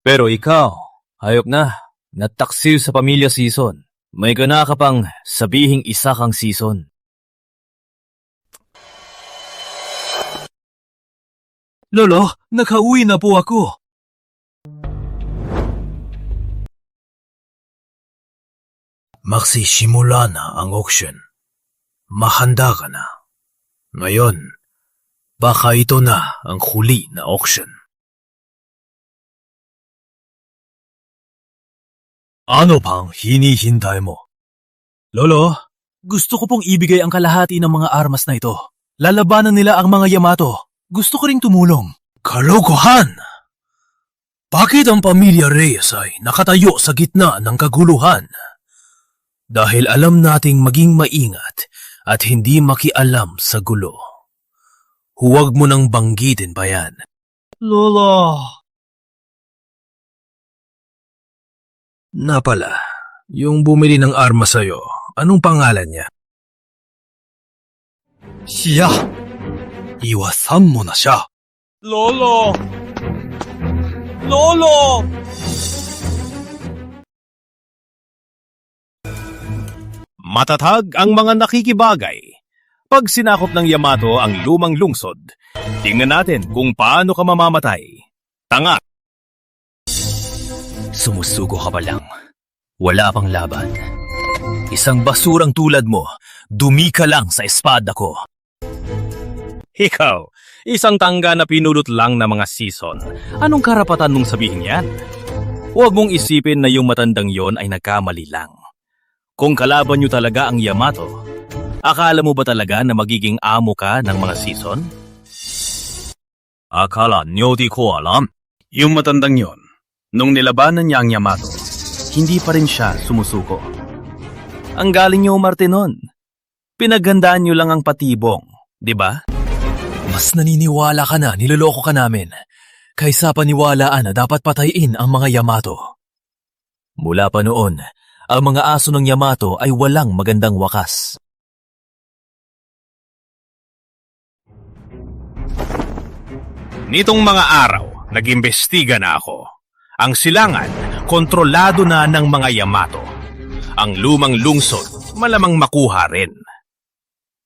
Pero ikaw, hayop na, nataksiw sa pamilya Sison. May gana ka pang sabihing isa kang Sison. Lolo, nakauwi na po ako. Magsisimula na ang auction. Mahanda ka na. Ngayon, baka ito na ang huli na auction. Ano pang hinihintay mo? Lolo, gusto ko pong ibigay ang kalahati ng mga armas na ito. Lalabanan nila ang mga Yamato. Gusto ko ring tumulong. Kalokohan! Bakit ang pamilya Reyes ay nakatayo sa gitna ng kaguluhan? Dahil alam nating maging maingat at hindi makialam sa gulo. Huwag mo nang banggitin pa yan. Lola! Na pala, yung bumili ng armas sa'yo, anong pangalan niya? Siya! Iwasan mo na siya! Lolo! Lolo! Matatag ang mga nakikibagay. Pag sinakop ng Yamato ang lumang lungsod, tingnan natin kung paano ka mamamatay. Tanga! Sumusuko ka pa lang. Wala pang laban. Isang basurang tulad mo, dumi ka lang sa espada ko. Ikaw, isang tangga na pinulot lang ng mga Sison. Anong karapatan mong sabihin yan? Huwag mong isipin na yung matandang yon ay nagkamali lang. Kung kalaban nyo talaga ang Yamato, akala mo ba talaga na magiging amo ka ng mga Sison? Akala nyo di ko alam. Yung matandang yon, nung nilabanan niya ang Yamato, hindi pa rin siya sumusuko. Ang galing nyo umarte nun. Pinaghandaan nyo lang ang patibong, di ba? Mas naniniwala ka na niloloko ka namin kaysa paniwalaan na dapat patayin ang mga Yamato. Mula pa noon, ang mga aso ng Yamato ay walang magandang wakas. Nitong mga araw, nag-imbestiga na ako. Ang silangan, kontrolado na ng mga Yamato. Ang lumang lungsod, malamang makuha rin.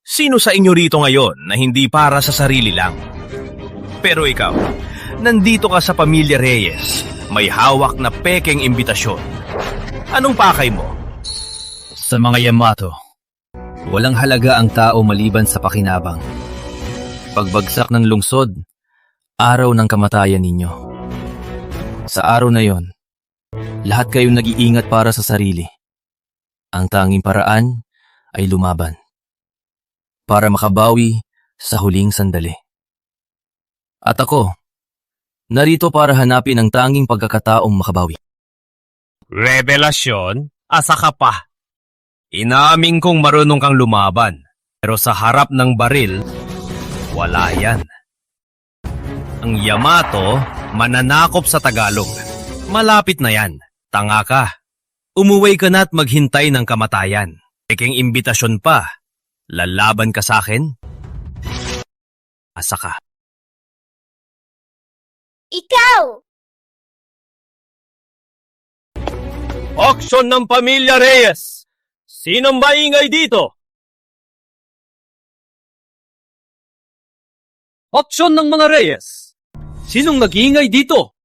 Sino sa inyo rito ngayon na hindi para sa sarili lang? Pero ikaw, nandito ka sa pamilya Reyes, may hawak na pekeng imbitasyon. Anong pakay mo? Sa mga Yamato, walang halaga ang tao maliban sa pakinabang. Pagbagsak ng lungsod, araw ng kamatayan ninyo. Sa araw na yon, lahat kayong nag-iingat para sa sarili. Ang tanging paraan ay lumaban para makabawi sa huling sandali. At ako, narito para hanapin ang tanging pagkakataong makabawi. Revelasyon? Asa ka pa? Inaaming kong marunong kang lumaban, pero sa harap ng baril, wala yan. Ang Yamato, mananakop sa Tagalog. Malapit na yan. Tanga ka. Umuwi ka na at maghintay ng kamatayan. Peking imbitasyon pa. Lalaban ka sa akin? Asa ka? Ikaw! Auction ng Pamilya Reyes! Sinong maingay dito? Auction ng mga Reyes! Sinong nag-iingay dito?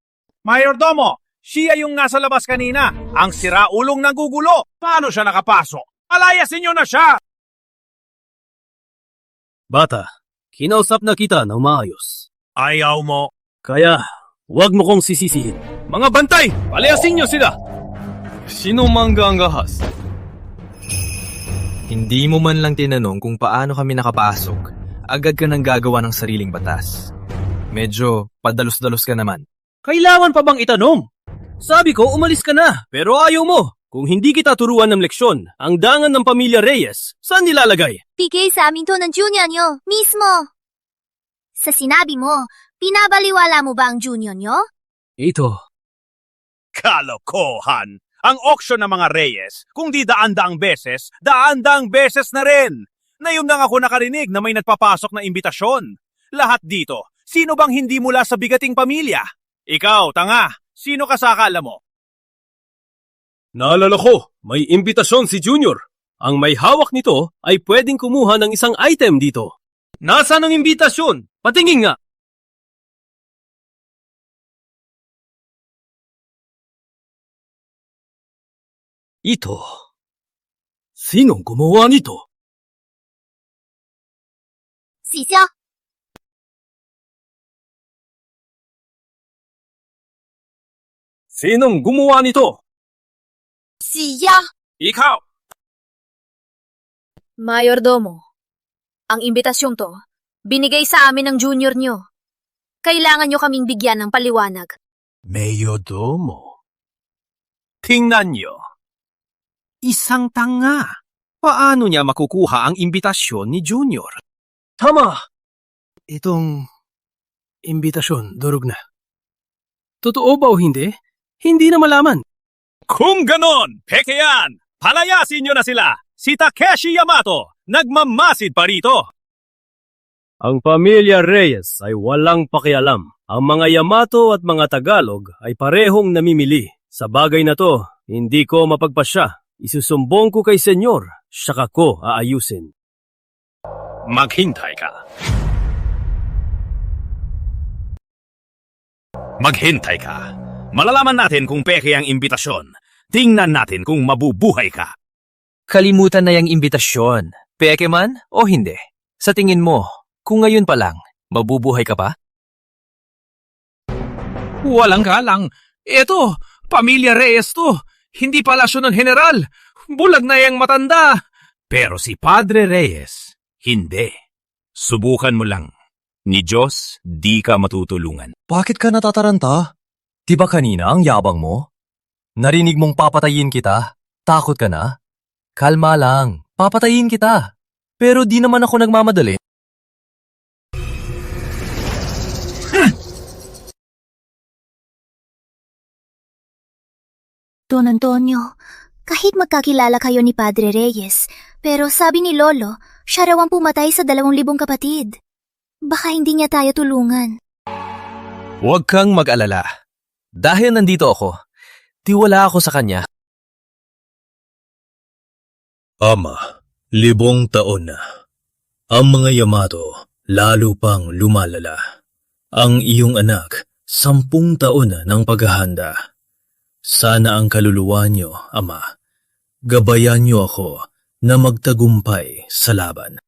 Mayordomo, siya yung nasa labas kanina. Ang siraulong nagugulo. Paano siya nakapasok? Palayasin niyo na siya! Bata, kinausap na kita ng maayos. Ayaw mo. Kaya, huwag mo kong sisisihin. Mga bantay, palayasin niyo sila! Sino mangga ang gahas? Hindi mo man lang tinanong kung paano kami nakapasok. Agad ka nang gagawa ng sariling batas. Medyo padalos-dalos ka naman. Kailangan pa bang itanong? Sabi ko, umalis ka na, pero ayaw mo. Kung hindi kita turuan ng leksyon, ang dangan ng Pamilya Reyes, saan nilalagay? Bigay sa amin to ng junior nyo, mismo. Sa sinabi mo, pinabaliwala mo ba ang junior nyo? Ito. Kalokohan! Ang auction ng mga Reyes, kung di daan-daang beses na rin. Ngayon lang ako nakarinig na may nagpapasok na imbitasyon. Lahat dito, sino bang hindi mula sa bigating pamilya? Ikaw, tanga, sino ka sa akala mo? Naalala ko, may imbitasyon si Junior. Ang may hawak nito ay pwedeng kumuha ng isang item dito. Nasaan ang imbitasyon? Patingin nga. Ito. Sinong gumawa nito? Sisyo, Sinong gumawa nito? siya! Ikaw! Mayordomo, ang imbitasyon to, binigay sa amin ng junior nyo. Kailangan nyo kaming bigyan ng paliwanag. Mayordomo. Tingnan nyo. Isang tanga. Paano niya makukuha ang imbitasyon ni Junior? Tama! Itong imbitasyon, durog na. Totoo ba o hindi? Hindi na malaman. Kung ganon, peke yan! Palayasin nyo na sila! Si Takeshi Yamato, nagmamasid pa rito! Ang Pamilya Reyes ay walang pakialam. Ang mga Yamato at mga Tagalog ay parehong namimili. Sa bagay na to, hindi ko mapagpasya. Isusumbong ko kay senyor, saka ko aayusin. Maghintay ka. Maghintay ka. Malalaman natin kung peke ang imbitasyon. Tingnan natin kung mabubuhay ka. Kalimutan na yung imbitasyon. Peke man o hindi? Sa tingin mo, kung ngayon pa lang, mabubuhay ka pa? Walang galang. Eto, Pamilya Reyes to. Hindi palasyo ng general. Bulag na yung matanda. Pero si Padre Reyes, hindi. Subukan mo lang. Ni Diyos, di ka matutulungan. Bakit ka natataranta? Di ba kanina ang yabang mo? Narinig mong papatayin kita? Takot ka na? Kalma lang, papatayin kita. Pero di naman ako nagmamadali. Don Antonio, kahit magkakilala kayo ni Padre Reyes, pero sabi ni Lolo, siya raw ang pumatay sa 2,000 kapatid. Baka hindi niya tayo tulungan. Huwag kang mag-alala. Dahil nandito ako, tiwala ako sa kanya. Ama, 5 taon na. Ang mga Yamato lalo pang lumalala. Ang iyong anak, 10 taon na ng paghahanda. Sana ang kaluluwa niyo, Ama, gabayan niyo ako na magtagumpay sa laban.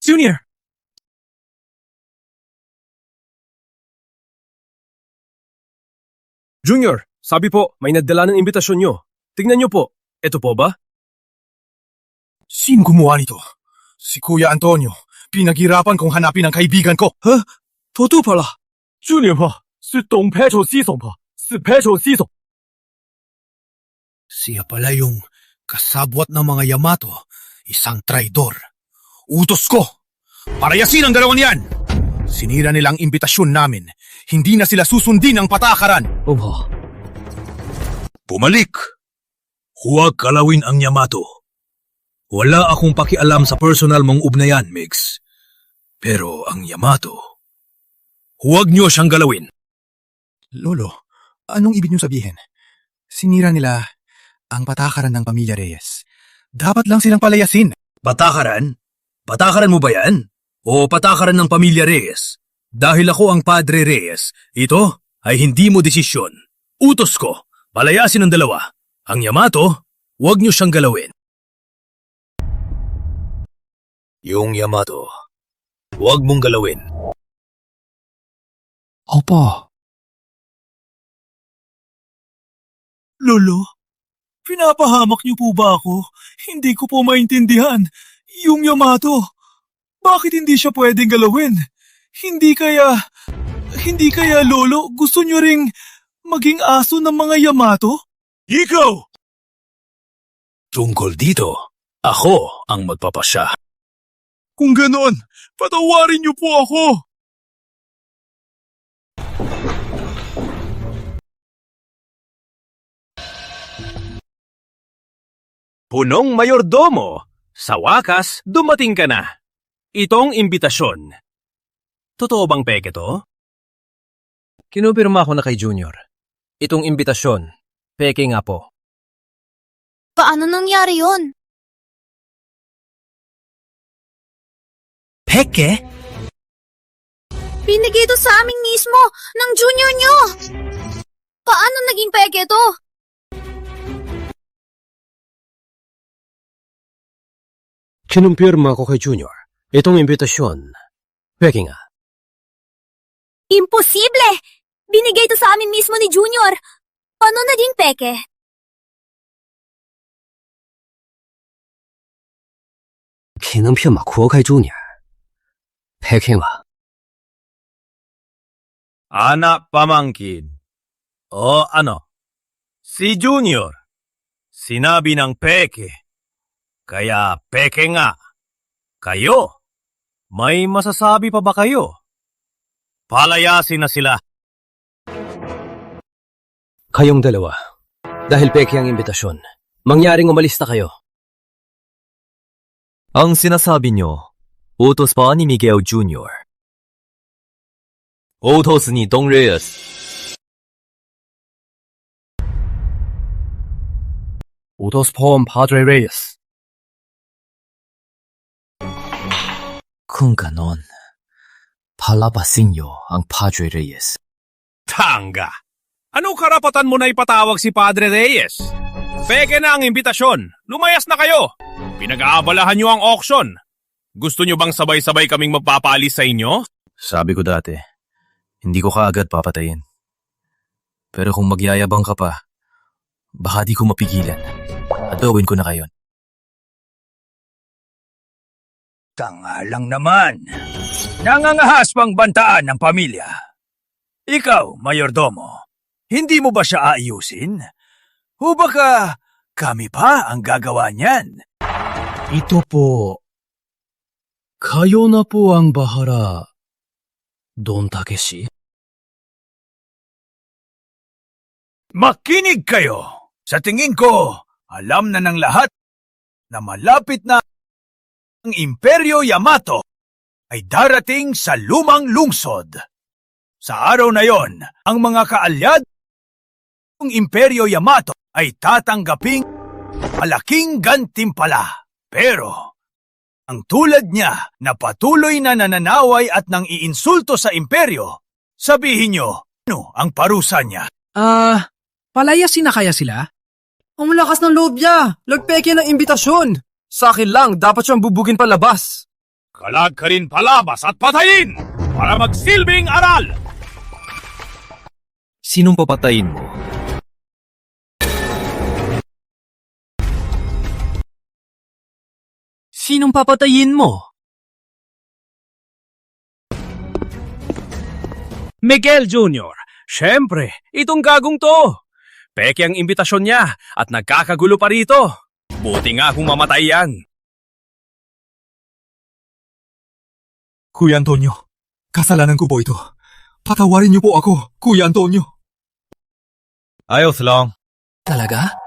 Junior! Junior, sabi po, may nagdala ng imbitasyon nyo. Tingnan nyo po. Ito po ba? Sino gumawa nito? Si Kuya Antonio. Pinaghirapan kong hanapin ang kaibigan ko. Totoo pala. Junior pa. Si Dong Petro Sisong pa. Si Petro Sisong. Siya pala yung kasabwat ng mga Yamato. Isang traidor. Utos ko! Parayasin ang dalawang yan! Sinira nilang imbitasyon namin. Hindi na sila susundin ng patakaran. Opo. Bumalik! Huwag kalawin ang Yamato. Wala akong pakialam sa personal mong ugnayan, Mix. Pero ang Yamato, huwag niyo siyang galawin. Lolo, anong ibig niyong sabihin? Sinira nila ang patakaran ng pamilya Reyes. Dapat lang silang palayasin. Patakaran? Patakaran mo ba yan? O patakaran ng pamilya Reyes? Dahil ako ang Padre Reyes, ito ay hindi mo desisyon. Utos ko, palayasin ang dalawa. Ang Yamato, huwag niyo siyang galawin. Yung Yamato, huwag mong galawin. Opo. Lolo, pinapahamak niyo po ba ako? Hindi ko po maintindihan. Yung Yamato, bakit hindi siya pwedeng galawin? Hindi kaya Lolo, gusto niyo ring maging aso ng mga Yamato? Ikaw! Tungkol dito, ako ang magpapasya. Kung ganon, patawarin niyo po ako. Punong mayordomo, sa wakas, dumating ka na. Itong imbitasyon. Totoo bang peke to? Kinupirma ko na kay Junior. Itong imbitasyon, peke nga po. Paano nangyari yon? Peke? Binigay ito sa amin mismo ng junior nyo! Paano naging peke to? Kinumpirma ko kay Junior. Itong imbitasyon, peke nga. Imposible! Binigay ito sa amin mismo ni Junior. Paano naging peke? Kinumpirma ko kay Junior. Peke nga. Anak pamangkin. O ano? Si Junior. Sinabi ng peke. Kaya peke nga. Kayo? May masasabi pa ba kayo? Palayasin na sila. Kayong dalawa. Dahil peke ang imbitasyon, mangyaring umalis na kayo. Ang sinasabi nyo, utos pa ni Miguel Jr. Utos ni Dong Reyes. Utos po ang Padre Reyes. Kung ganon, palabasin nyo ang Padre Reyes. Tanga! Anong karapatan mo na ipatawag si Padre Reyes? Peke na ang imbitasyon. Lumayas na kayo. Pinag-aabalahan nyo ang auction. Gusto nyo bang sabay-sabay kaming magpapaalis sa inyo? Sabi ko dati, hindi ko kaagad papatayin. Pero kung magyayabang ka pa, baka di ko mapigilan. At gawin ko na kayo. Tanga lang naman. Nangangahas pang bantaan ng pamilya. Ikaw, mayordomo, hindi mo ba siya aayusin? O baka kami pa ang gagawa niyan? Ito po. Kayo na po ang bahala, Don Takeshi. Makinig kayo! Sa tingin ko, alam na ng lahat na malapit na ang Imperyo Yamato ay darating sa lumang lungsod. Sa araw na yon, ang mga kaalyad ng Imperyo Yamato ay tatanggaping malaking gantimpala. Pero, ang tulad niya na patuloy na nananaway at nang iinsulto sa imperyo, sabihin niyo, ano ang parusa niya? Palayasin na kaya sila? Ang lakas ng loob niya! Nagpeke ng imbitasyon! Sa akin lang, dapat siyang bubugin palabas! Kalag ka rin palabas at patayin para magsilbing aral! Sinong papatayin mo? Sinong papatayin mo? Miguel Jr., syempre, itong gagong to. Peke ang imbitasyon niya at nagkakagulo pa rito. Buti nga kung mamatay yan. Kuya Antonio, kasalanan ko po ito. Patawarin niyo po ako, Kuya Antonio. Ayos lang. Talaga?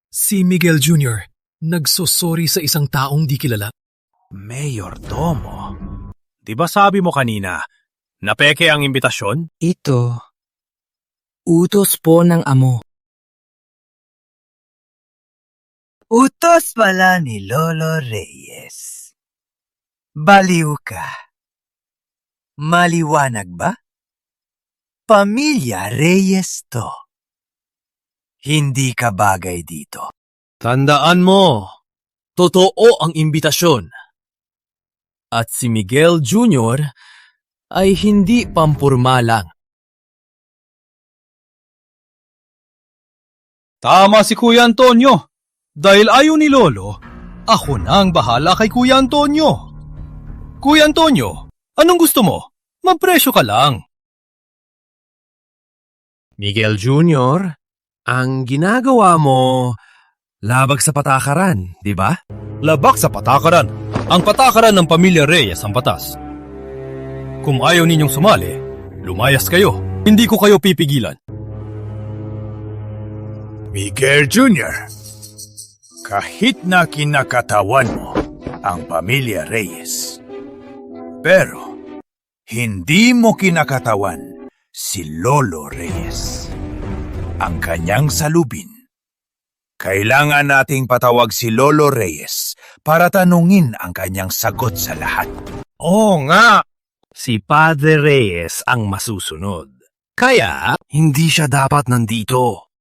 Si Miguel Jr. nagsosorry sa isang taong di kilala. Mayor Domo, di ba sabi mo kanina na peke ang imbitasyon? Ito, utos po ng amo. Utos pala ni Lolo Reyes. Baliw ka. Maliwanag ba? Pamilya Reyes to. Hindi ka bagay dito. Tandaan mo, totoo ang imbitasyon. At si Miguel Jr. ay hindi pampurma lang. Tama si Kuya Antonio. Dahil ayaw ni Lolo, ako na ang bahala kay Kuya Antonio. Kuya Antonio, anong gusto mo? Magpresyo ka lang. Miguel Jr., ang ginagawa mo, labag sa patakaran, di ba? Labak sa patakaran. Ang patakaran ng pamilya Reyes ang patas. Kung ayaw ninyong sumali, lumayas kayo. Hindi ko kayo pipigilan. Miguel Jr., kahit na kinakatawan mo ang pamilya Reyes, pero hindi mo kinakatawan si Lolo Reyes. Ang kanyang salubin. Kailangan nating patawag si Lolo Reyes para tanungin ang kanyang sagot sa lahat. Oo nga. Si Padre Reyes ang masusunod. Kaya, hindi siya dapat nandito.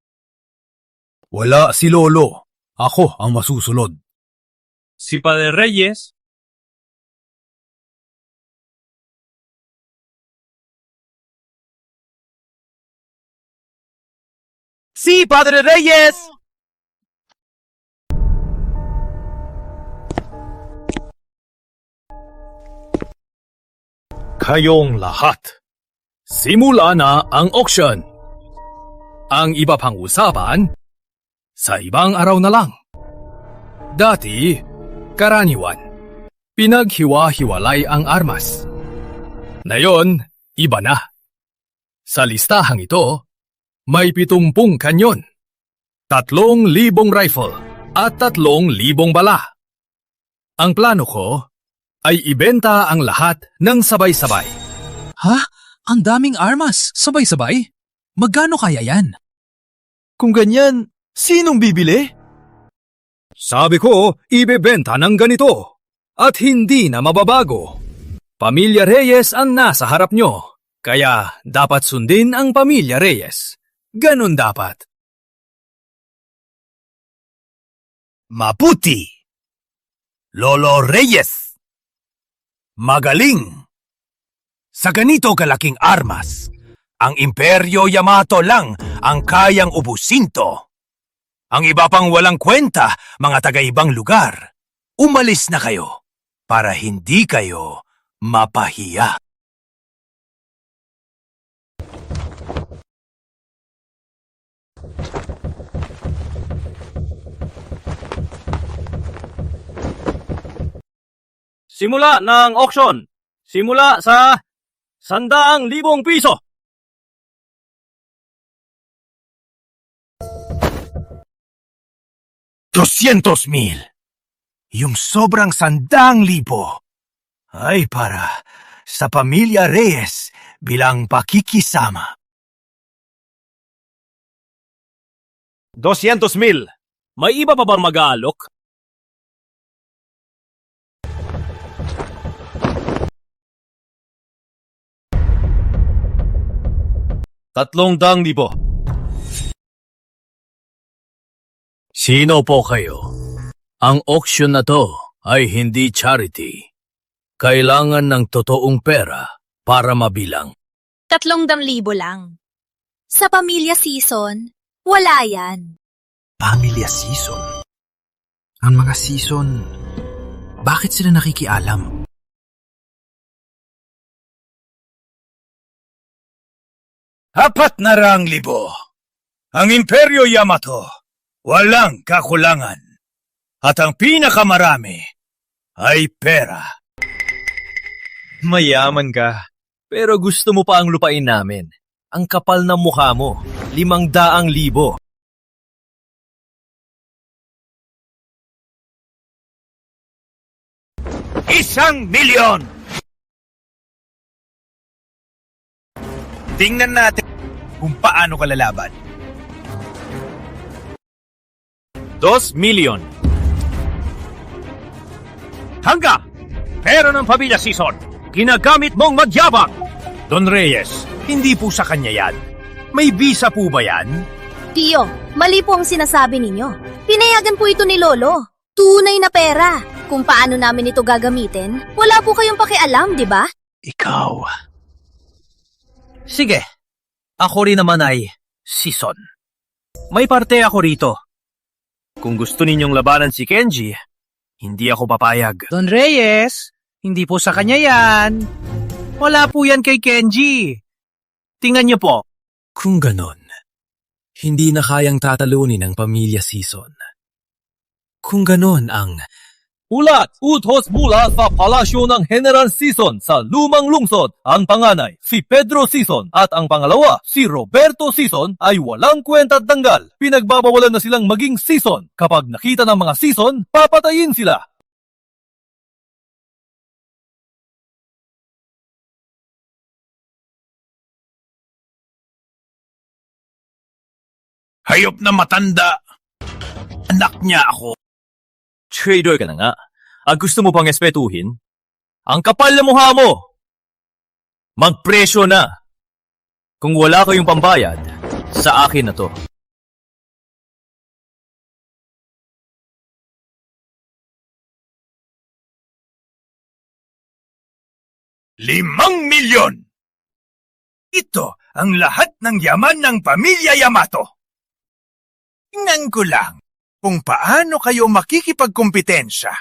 Wala si Lolo. Ako ang masusunod. Si Padre Reyes? Si Padre Reyes! Kayong lahat. Simula na ang auction. Ang iba pang usapan, sa ibang araw na lang. Dati, karaniwan, pinaghiwa-hiwalay ang armas. Ngayon, iba na. Sa listahang ito, may 70 kanyon, 3,000 rifle at 3,000 bala. Ang plano ko ay ibenta ang lahat ng sabay-sabay. Ha? Ang daming armas, sabay-sabay? Magkano kaya yan? Kung ganyan, sinong bibili? Sabi ko, ibebenta ng ganito. At hindi na mababago. Pamilya Reyes ang nasa harap nyo. Kaya dapat sundin ang Pamilya Reyes. Ganon dapat. Maputi! Lolo Reyes! Magaling! Sa ganito kalaking armas, ang Imperyo Yamato lang ang kayang ubusin to. Ang iba pang walang kwenta, mga taga-ibang lugar, umalis na kayo para hindi kayo mapahiya. Simula ng auction. Simula sa 100,000 piso. $200,000. Yung sobrang 100,000 ay para sa Pamilya Reyes bilang pakikisama. 200,000. May iba pa bang mag-aalok? $300,000. Sino po kayo? Ang auction na to ay hindi charity. Kailangan ng totoong pera para mabilang. 300,000 lang. Sa pamilya season, wala yan. Pamilya season. Ang mga season, Bakit sila nakikialam? Apat na rang libo. Ang Imperyo Yamato, walang kakulangan. At ang pinakamarami ay pera. Mayaman ka. Pero gusto mo pa ang lupain namin. Ang kapal ng mukha mo. 500,000. ₱1,000,000! Tingnan natin kung paano ka lalaban. 2 milyon. Hangga! Pera ng pamilya Sison. Ginagamit mong magyabang. Don Reyes, hindi po sa kanya yan. May visa po ba yan? Tio, mali po ang sinasabi ninyo. Pinayagan po ito ni Lolo. Tunay na pera. Kung paano namin ito gagamitin, wala po kayong pakialam, di ba? Ikaw. Sige, ako rin naman ay Sison. May parte ako rito. Kung gusto ninyong labanan si Kenji, hindi ako papayag. Don Reyes, hindi po sa kanya yan. Wala po yan kay Kenji. Tingnan niyo po. Kung ganon, hindi na kayang tatalunin ng pamilya Sison. Kung ganon ang Ulat, utos mula sa palasyo ng General Sison sa Lumang Lungsod. Ang panganay, si Pedro Sison, at ang pangalawa, si Roberto Sison, ay walang kwenta't tanggal. Pinagbabawalan na silang maging Sison. Kapag nakita ng mga Sison, papatayin sila. Hayop na matanda. Anak niya ako. trader ka na nga. Ang gusto mo pang espetuhin? Ang kapal na mukha mo! Magpresyo na! Kung wala kayong pambayad, sa akin na to. ₱5,000,000! Ito ang lahat ng yaman ng pamilya Yamato. Tingnan ko lang kung paano kayo makikipagkumpetensya.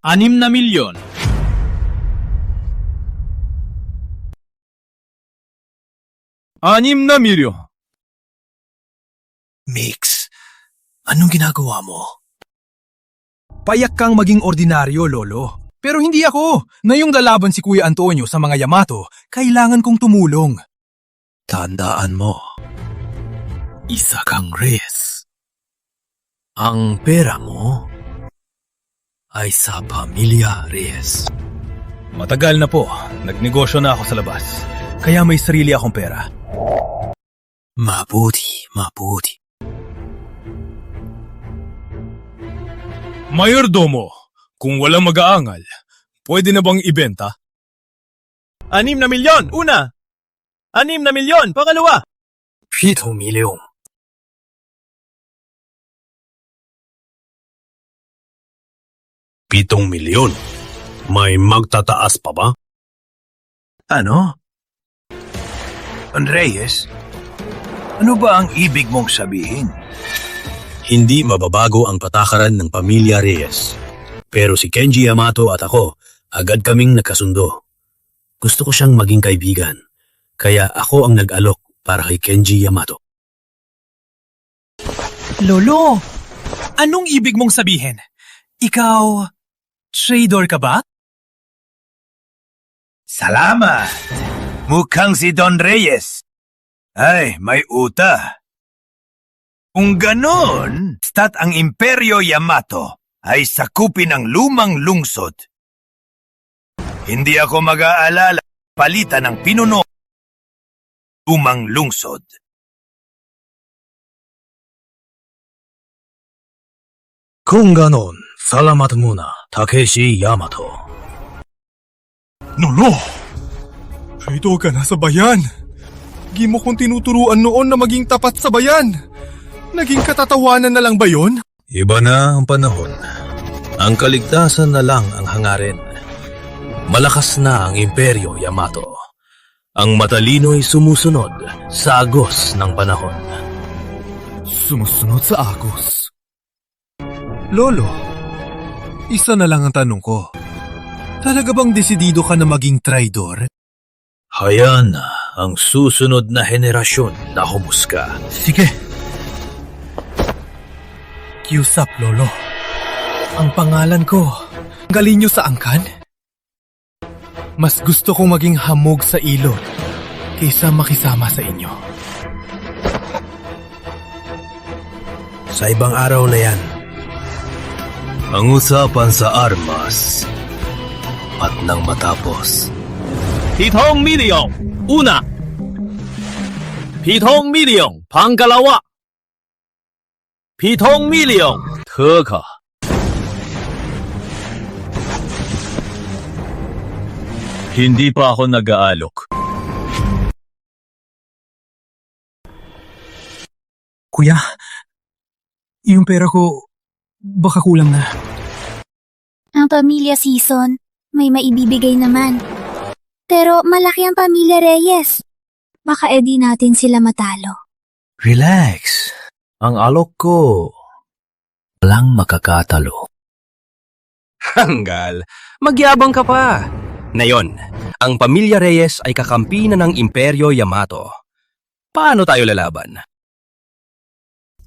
₱6,000,000. ₱6,000,000. Mix, anong ginagawa mo? Payak kang maging ordinaryo, Lolo. Pero hindi ako. Na yung lalaban si Kuya Antonio sa mga Yamato, kailangan kong tumulong. Tandaan mo, isa kang Reyes. Ang pera mo ay sa pamilya Reyes. Matagal na po, nagnegosyo na ako sa labas. Kaya may sarili akong pera. Mabuti. Mayordomo, kung walang mag-aangal, pwede na bang ibenta? 6,000,000, una! 6,000,000, pangalawa! 7,000,000. ₱7,000,000. May magtataas pa ba? Ano? Don Reyes, ano ba ang ibig mong sabihin? Hindi mababago ang patakaran ng pamilya Reyes. Pero si Kenji Yamato at ako, agad kaming nagkasundo. Gusto ko siyang maging kaibigan. Kaya ako ang nag-alok para kay Kenji Yamato. Lolo, anong ibig mong sabihin? Ikaw, trader ka ba? Salamat! Mukhang si Don Reyes. Ay, may uta. Kung ganon, stat ang Imperyo Yamato ay sakupin ng lumang lungsod. Hindi ako mag-aalala palitan ng pinuno lumang lungsod. Kung ganon, salamat muna, Takeshi Yamato. Lolo! Trader ka na sa bayan. Di mo kong tinuturuan noon na maging tapat sa bayan. Naging katatawanan na lang ba yun? Iba na ang panahon. Ang kaligtasan na lang ang hangarin. Malakas na ang Imperyo Yamato. Ang matalino'y sumusunod sa agos ng panahon. Sumusunod sa agos. Lolo, isa na lang ang tanong ko. Talaga bang desidido ka na maging traidor? Hayaan na ang susunod na henerasyon na humusga. Sige. Kiusap, Lolo. Ang pangalan ko, galing niyo sa angkan? Mas gusto kong maging hamog sa ilog kaysa makisama sa inyo. Sa ibang araw na yan, ang usapan sa armas at nang matapos. Pitong milyong, una. Pitong milyong, pangalawa. Pitong milyong, teka. Hindi pa ako nag-aalok. Kuya, yung pera ko baka kulang na. Ang pamilya Season, may maibibigay naman. Pero malaki ang pamilya Reyes. Baka edi natin sila matalo. Relax. Ang alok ko, walang makakatalo. Hanggal, magyabang ka pa. Ngayon, ang pamilya Reyes ay kakampi na ng Imperyo Yamato. Paano tayo lalaban?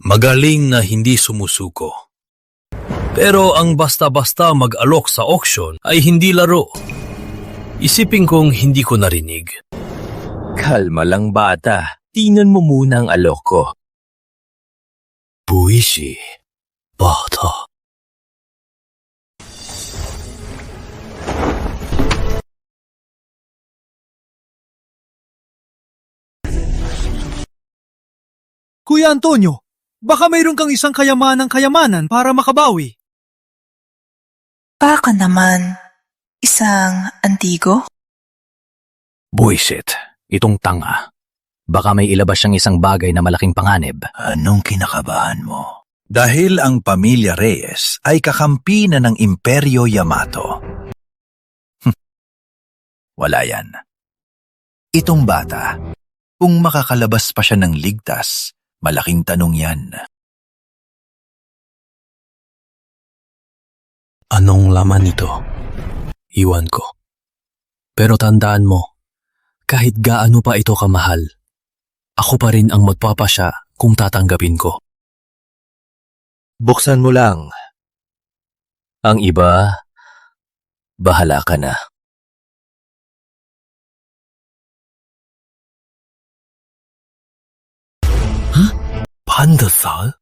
Magaling na hindi sumusuko. Pero ang basta-basta mag-alok sa auction ay hindi laro. Isipin kong hindi ko narinig. Kalma lang bata, tingnan mo muna ang alok ko. Buwisi, bata. Kuya Antonio, baka mayroon kang isang kayamanan para makabawi. Baka naman, isang antigo? Buisit, itong tanga. Baka may ilabas siyang isang bagay na malaking panganib. Anong kinakabahan mo? Dahil ang pamilya Reyes ay kakampi na ng Imperyo Yamato. Wala yan. Itong bata, kung makakalabas pa siya ng ligtas, malaking tanong yan. Anong laman nito? Iwan ko. Pero tandaan mo, kahit gaano pa ito kamahal, ako pa rin ang magpapasya kung tatanggapin ko. Buksan mo lang. Ang iba, bahala ka na. Pandasal?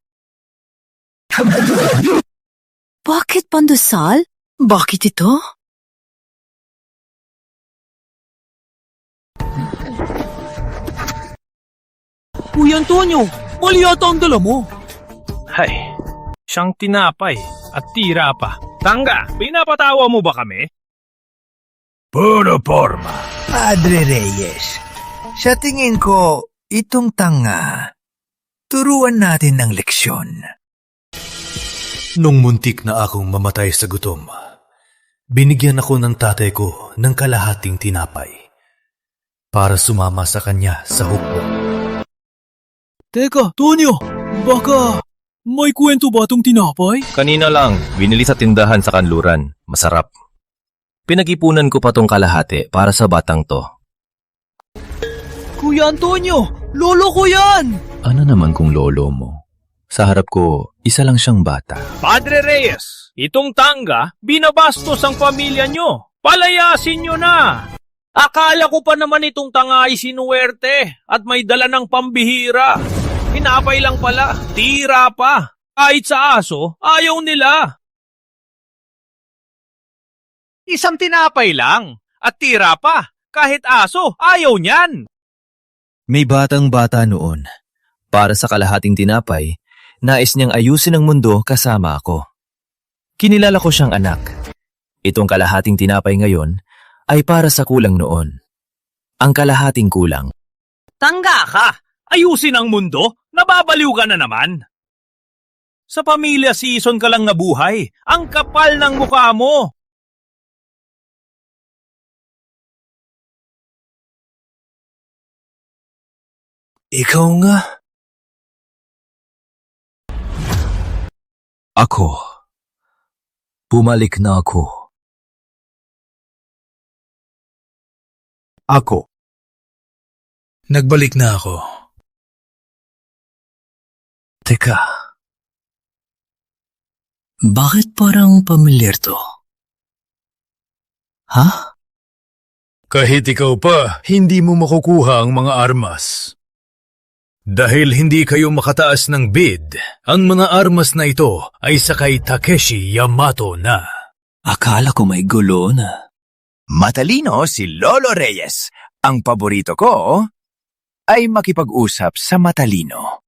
Bakit pandesal? Bakit ito? Kuya Antonio, mali yata ang dala mo. Hay, siyang tinapay at tira pa. Tangga, pinapatawa mo ba kami? Puro forma. Padre Reyes, sa tingin ko, itong tanga, turuan natin ng leksyon. Nung muntik na akong mamatay sa gutom, binigyan ako ng tatay ko ng kalahating tinapay para sumama sa kanya sa hukbo. Teka, Tonyo, baka may kwento ba itong tinapay? Kanina lang, binili sa tindahan sa kanluran. Masarap. Pinag-ipunan ko pa tong kalahati para sa batang to. Kuya Antonio, lolo ko yan! Ano naman kung lolo mo? Sa harap ko, isa lang siyang bata. Padre Reyes, itong tangga, binabastos ang pamilya nyo. Palayasin nyo na! Akala ko pa naman itong tanga ay sinuwerte at may dala ng pambihira. Hinapay lang pala, tira pa. Kahit sa aso, ayaw nila. Isang tinapay lang at tira pa. Kahit aso, ayaw niyan. May batang bata noon. Para sa kalahating tinapay, nais niyang ayusin ang mundo kasama ako. Kinilala ko siyang anak. Itong kalahating tinapay ngayon ay para sa kulang noon. Ang kalahating kulang. Tangga ka! Ayusin ang mundo? Nababaliw ka na naman. Sa pamilya Season ka lang nabuhay. Ang kapal ng mukha mo. Ikaw nga. Ako. Bumalik na ako. Ako. Nagbalik na ako. Teka. Bakit parang pamilyar to? Ha? Kahit ikaw pa, hindi mo makukuha ang mga armas. Dahil hindi kayo makataas ng bid, ang mga armas na ito ay sakay Takeshi Yamato na. Akala ko may gulo na. Matalino si Lolo Reyes. Ang paborito ko ay makipag-usap sa matalino.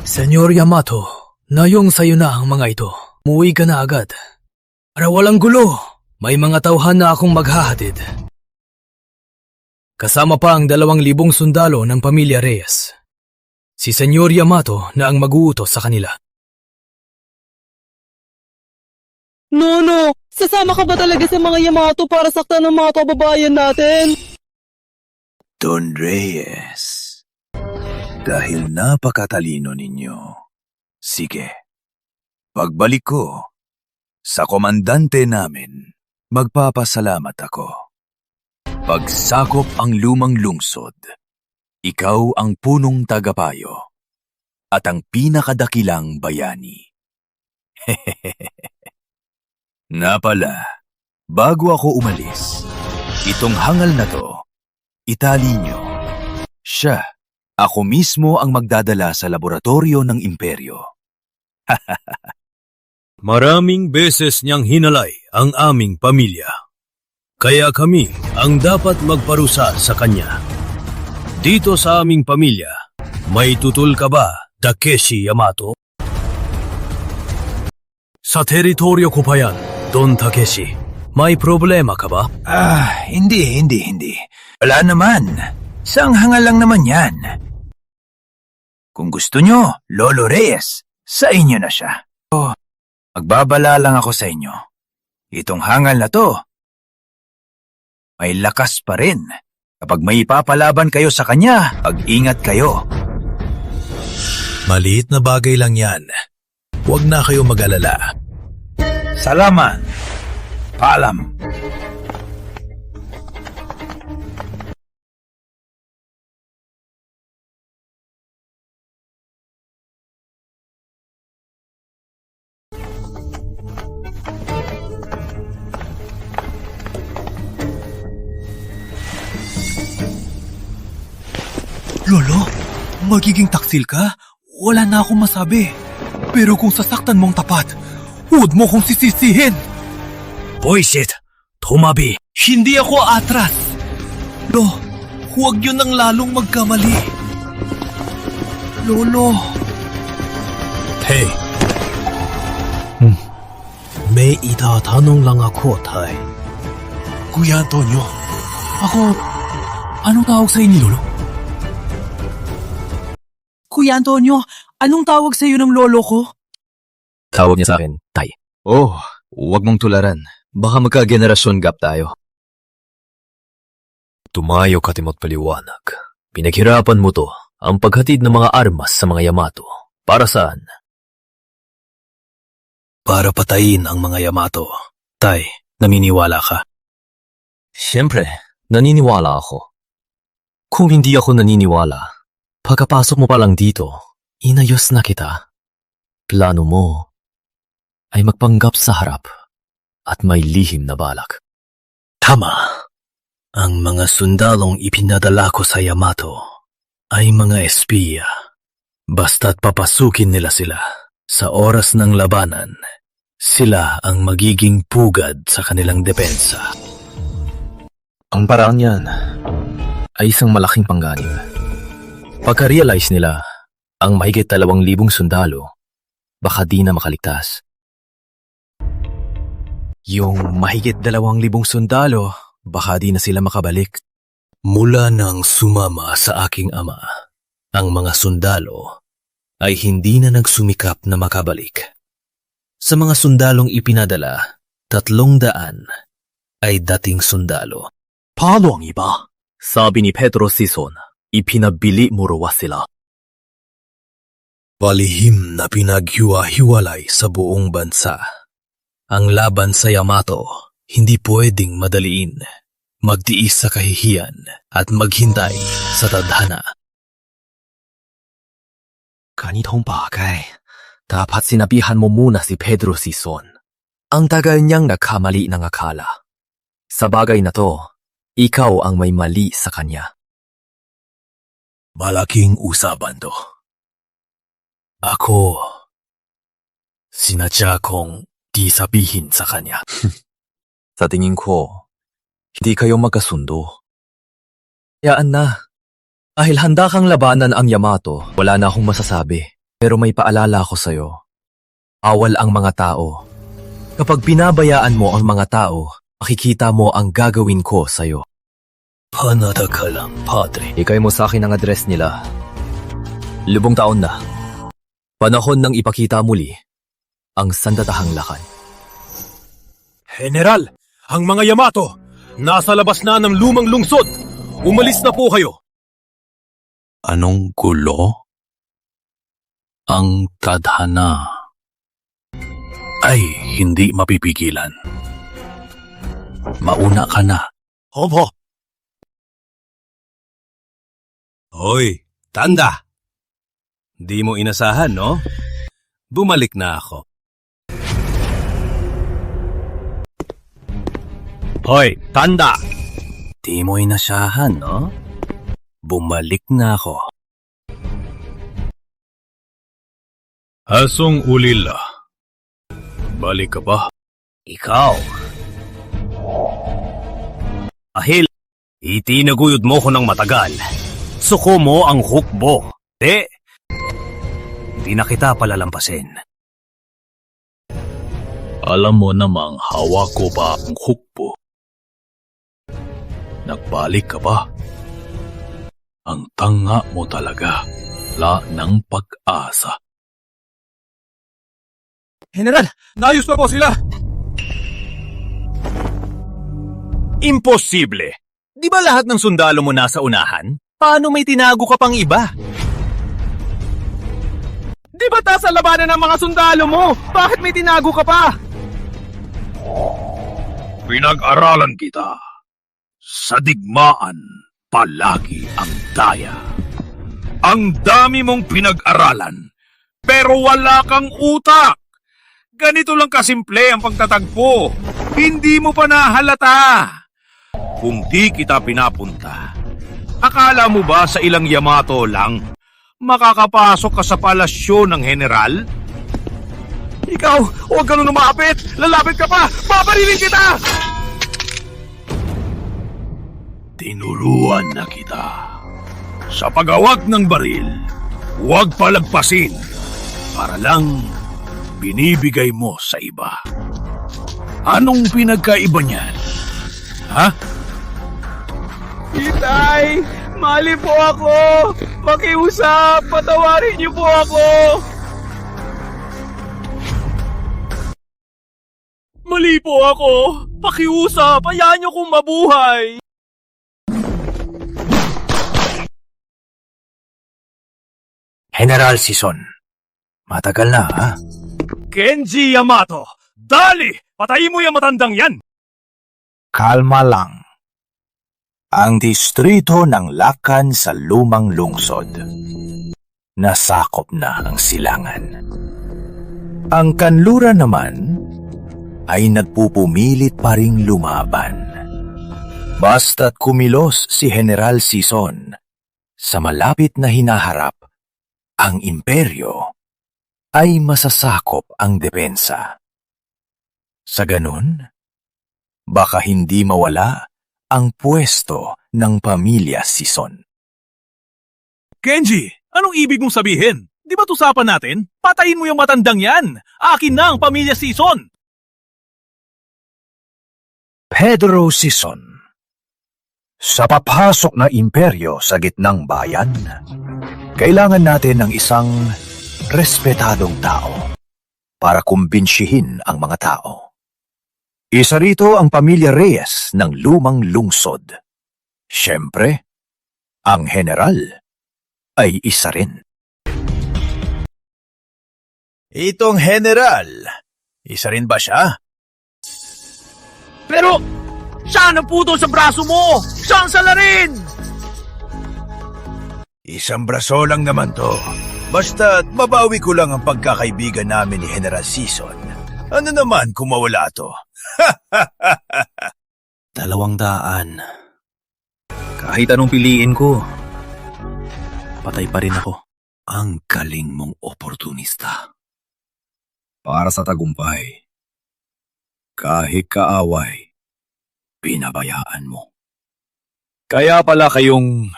Senyor Yamato, nayong sayo na ang mga ito. Muwi ka na agad. Para walang gulo, may mga tauhan na akong maghahatid. Kasama pa ang 2,000 sundalo ng pamilya Reyes. Si Senyor Yamato na ang mag-uutos sa kanila. Nono, sasama ka ba talaga sa mga Yamato para saktan ng mga kababayan natin? Don Reyes, dahil napakatalino ninyo. Sige, pagbalik ko, sa komandante namin, magpapasalamat ako. Pagsakop ang lumang lungsod, ikaw ang punong tagapayo at ang pinakadakilang bayani. Na pala, bago ako umalis, itong hangal na to, itali nyo. Siya, ako mismo ang magdadala sa laboratorio ng imperyo. Maraming beses niyang hinalay ang aming pamilya. Kaya kami ang dapat magparusa sa kanya. Dito sa aming pamilya, may tutol ka ba, Takeshi Yamato? Sa teritoryo ko pa yan, Don Takeshi. May problema ka ba? Hindi. Wala naman. Sang hangal lang naman yan. Kung gusto nyo, Lolo Reyes, sa inyo na siya. Magbabala lang ako sa inyo. Itong hangal na to, may lakas pa rin. Kapag may ipapalaban kayo sa kanya, pag-ingat kayo. Maliit na bagay lang yan. Huwag na kayo mag-alala. Salamat. Paalam. Lolo, magiging taksil ka? Wala na akong masabi. Pero kung sasaktan mong tapat, huwag mo kong sisisihin. Bullshit! Tumabi! Hindi ako atras! Huwag yun ang lalong magkamali. Lolo! Hey! May itatanong lang ako, Tay. Kuya Antonio, anong tawag sa inyo, Lolo? Kuya Antonio, anong tawag sa iyo ng lolo ko? Tawag niya sa akin, Tay. Oh, huwag mong tularan. Baka magka-generasyon gap tayo. Tumayo ka, Timot Paliwanag. Pinaghirapan mo to, ang paghatid ng mga armas sa mga Yamato. Para saan? Para patayin ang mga Yamato. Tay, naniniwala ka? Siyempre, naniniwala ako. Kung hindi ako naniniwala, pagkapasok mo pa lang dito, inayos na kita. Plano mo ay magpanggap sa harap at may lihim na balak. Tama. Ang mga sundalong ipinadala ko sa Yamato ay mga espiya. Basta't papasukin nila sila sa oras ng labanan, sila ang magiging pugad sa kanilang depensa. Ang paraan niyan ay isang malaking pangganib. Pagka-realize nila ang mahigit 2,000 sundalo, baka di na makaligtas. Yung mahigit 2,000 sundalo, baka di na sila makabalik. Mula nang sumama sa aking ama, ang mga sundalo ay hindi na nagsumikap na makabalik. Sa mga sundalong ipinadala, 300 ay dating sundalo. Paano ang iba? Sabi ni Pedro Sison, Ipinabili mo raw sila. Palihim na pinaghiwa-hiwalay sa buong bansa. Ang laban sa Yamato, hindi pwedeng madaliin. Magtiis sa kahihiyan at maghintay sa tadhana. Ganitong bagay. Dapat sinabihan mo muna si Pedro Sison. Ang tagal niyang nagkamali ng akala. Sa bagay na to, ikaw ang may mali sa kanya. Malaking usapan to. Ako, sinadya kong di sabihin sa kanya. Sa tingin ko, hindi kayo magkasundo. Yaan na. Dahil handa kang labanan ang Yamato, wala na akong masasabi. Pero may paalala ko sa'yo. Awal ang mga tao. Kapag pinabayaan mo ang mga tao, makikita mo ang gagawin ko sa'yo. Panata ka lang, Padre. Ikay mo sa akin ang address nila. 5 taon na. Panahon ng ipakita muli ang sandatahang lakan. General, ang mga Yamato, nasa labas na ng lumang lungsod. Umalis na po kayo. Anong gulo? Ang tadhana ay hindi mapipigilan. Mauna ka na. Opo. Hoy, tanda! Di mo inasahan, no? Bumalik na ako. Hoy, tanda! Di mo inasahan, no? Bumalik na ako. Asong ulila. Balik ka ba? Ikaw. Ahil, itinaguyod mo ko ng matagal. Suko mo ang hukbo. Hindi na kita palalampasin. Alam mo namang hawak ko pa ang hukbo. Nagbalik ka ba? Ang tanga mo talaga. Wala ng pag-asa. General, naayos na po sila! Imposible! Di ba lahat ng sundalo mo nasa unahan? Paano may tinago ka pang iba? Di ba sa labanan ng mga sundalo mo? Bakit may tinago ka pa? Pinag-aralan kita. Sa digmaan, palagi ang daya. Ang dami mong pinag-aralan, pero wala kang utak. Ganito lang kasimple ang pagtatagpo. Hindi mo pa nahalata. Kung di kita pinapunta, akala mo ba sa ilang Yamato lang makakapasok ka sa palasyo ng general? Ikaw, huwag ka nung lumapit! Lalapit ka pa! Paparilin kita! Tinuruan na kita. Sa pagawag ng baril, huwag palagpasin. Para lang binibigay mo sa iba. Anong pinagkaiba niyan? Ha? Itay! Mali po ako! Makiusap! Patawarin niyo po ako! Mali po ako! Pakiusap! Hayaan niyo kong mabuhay! General Sison, matagal na ha? Kenji Yamato! Dali! Patayin mo yung matandang yan! Kalma lang. Ang distrito ng Lakan sa lumang lungsod. Nasakop na ang silangan. Ang kanluran naman ay nagpupumilit pa ring lumaban. Basta't kumilos si General Sison sa malapit na hinaharap, ang imperyo ay masasakop ang depensa. Sa ganun, baka hindi mawala ang pwesto ng pamilya Sison. Kenji, anong ibig mong sabihin? Di ba usapan natin? Patayin mo yung matandang yan! Akin na ang pamilya Sison! Pedro Sison, sa papasok na imperyo sa gitnang bayan, kailangan natin ng isang respetadong tao para kumbinsihin ang mga tao. Isa rito ang pamilya Reyes ng lumang lungsod. Siyempre, ang general ay isa rin. Itong general, isa rin ba siya? Pero, saan ang puto sa braso mo? Saan salarin? Isang braso lang naman to. Basta mabawi ko lang ang pagkakaibigan namin ni General Season. Ano naman kung mawala to? 200. Kahit anong piliin ko, patay pa rin ako. Ang galing mong oportunista. Para sa tagumpay, kahit kaaway, pinabayaan mo. Kaya pala kayong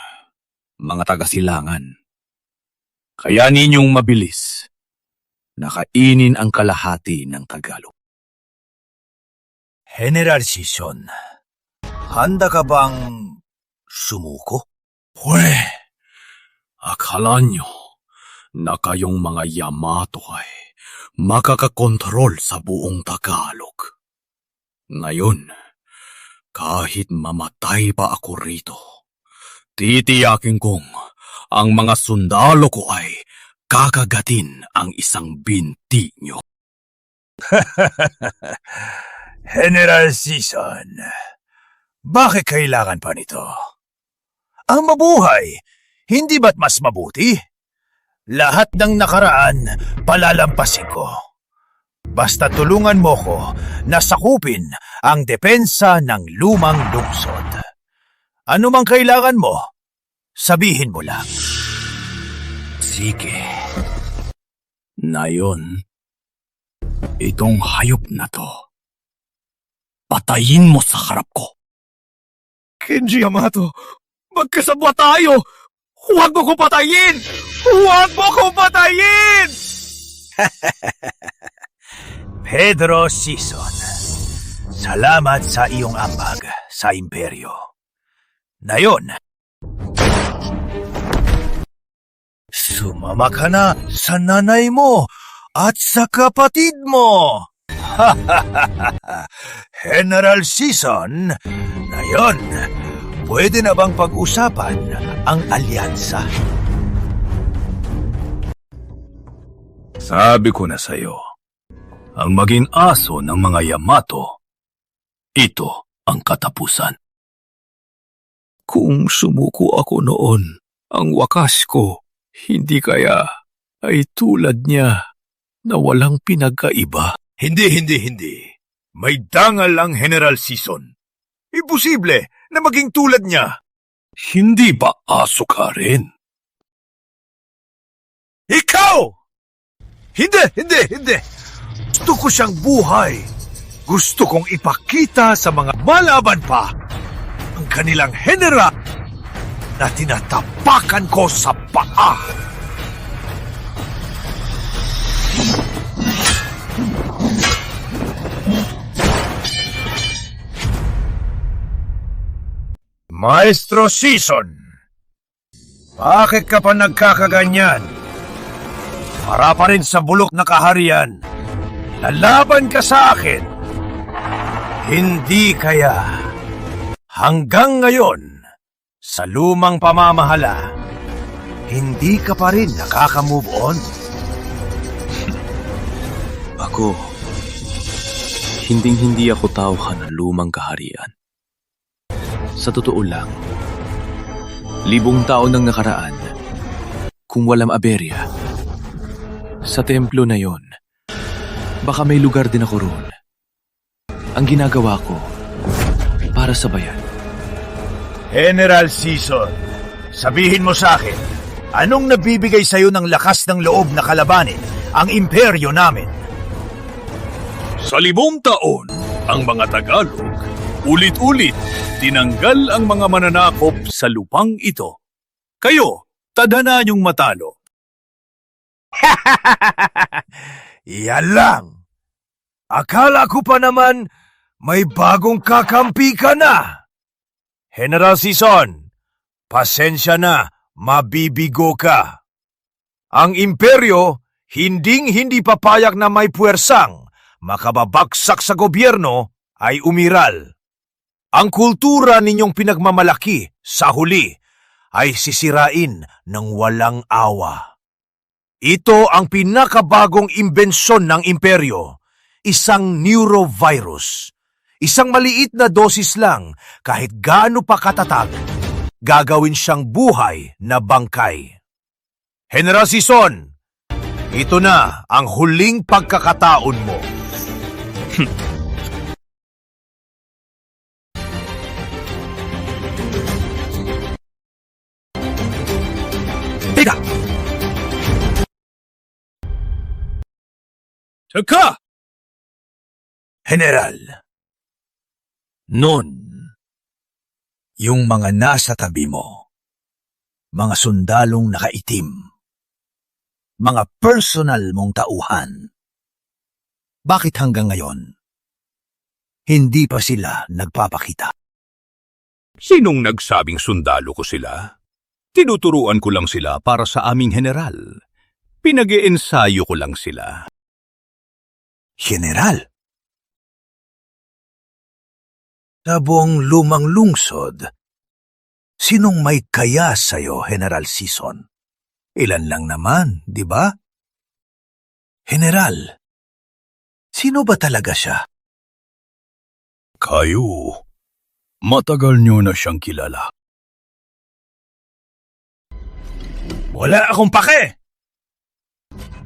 mga taga-silangan. Kaya ninyong mabilis nakainin ang kalahati ng Tagalog. General Season, handa ka bang sumuko? Akala nyo na kayong mga Yamato ay makakakontrol sa buong Tagalog. Ngayon, kahit mamatay pa ako rito, titiyakin kong ang mga sundalo ko ay kakagatin ang isang binti nyo. General Season, bakit kailangan pa nito? Ang mabuhay, hindi ba't mas mabuti? Lahat ng nakaraan, palalampasin ko. Basta tulungan mo ko na sakupin ang depensa ng lumang lungsod. Ano mang kailangan mo, sabihin mo lang. Sige. Nayon, itong hayop na to, patayin mo sa harap ko. Kenji Yamato, magkasabwa tayo! Huwag mo ko patayin! Huwag mo ko patayin! Pedro Season, salamat sa iyong ambag sa imperyo. Nayon, sumama ka na sa nanay mo at sa kapatid mo. General Season, nayon, pwede na bang pag-usapan ang alyansa? Sabi ko na sa'yo, ang maging aso ng mga Yamato, ito ang katapusan. Kung sumuko ako noon, ang wakas ko, hindi kaya ay tulad niya na walang pinagkaiba. Hindi. May dangal ang General Season. Imposible na maging tulad niya. Hindi ba aso ka rin? Ikaw! Hindi. Gusto ko siyang buhay. Gusto kong ipakita sa mga malaban pa ang kanilang general na tinatapakan ko sa paa. Maestro Season, bakit ka pa nagkakaganyan? Para pa rin sa bulok na kaharian. Lalaban ka sa akin. Hindi kaya. Hanggang ngayon, sa lumang pamamahala, hindi ka pa rin nakaka-move on. Ako, hindi ako tauhan ng lumang kaharian. Sa totoo lang, 1000 taon nang nakaraan, kung walang aberya, sa templo na yon, baka may lugar din ako roon. Ang ginagawa ko, para sa bayan. General Season, sabihin mo sa akin, anong nabibigay sa'yo ng lakas ng loob na kalabanin ang imperyo namin? Sa 5 taon, ang mga Tagalog, ulit-ulit, tinanggal ang mga mananakop sa lupang ito. Kayo, tadhana niyong matalo. Iyan lang. Akala ko pa naman may bagong kakampi ka na. General Season, pasensya na, mabibigo ka. Ang imperyo, hindi papayag na may puwersang makababagsak sa gobyerno ay umiral. Ang kultura ninyong pinagmamalaki sa huli ay sisirain ng walang awa. Ito ang pinakabagong imbensyon ng imperyo, isang neurovirus. Isang maliit na dosis lang, kahit gaano pa katatag, gagawin siyang buhay na bangkay. General Sison, ito na ang huling pagkakataon mo. Teka! Teka! General, noon, yung mga nasa tabi mo, mga sundalong nakaitim, mga personal mong tauhan, bakit hanggang ngayon, hindi pa sila nagpapakita? Sinong nagsabing sundalo ko sila? Tinuturuan ko lang sila para sa aming general. Pinag-iensayo ko lang sila. General? Sa buong lumang lungsod, sinong may kaya sa'yo, General Sison? Ilan lang naman, di ba? General, sino ba talaga siya? Kayo, matagal nyo na siyang kilala. Wala akong pake!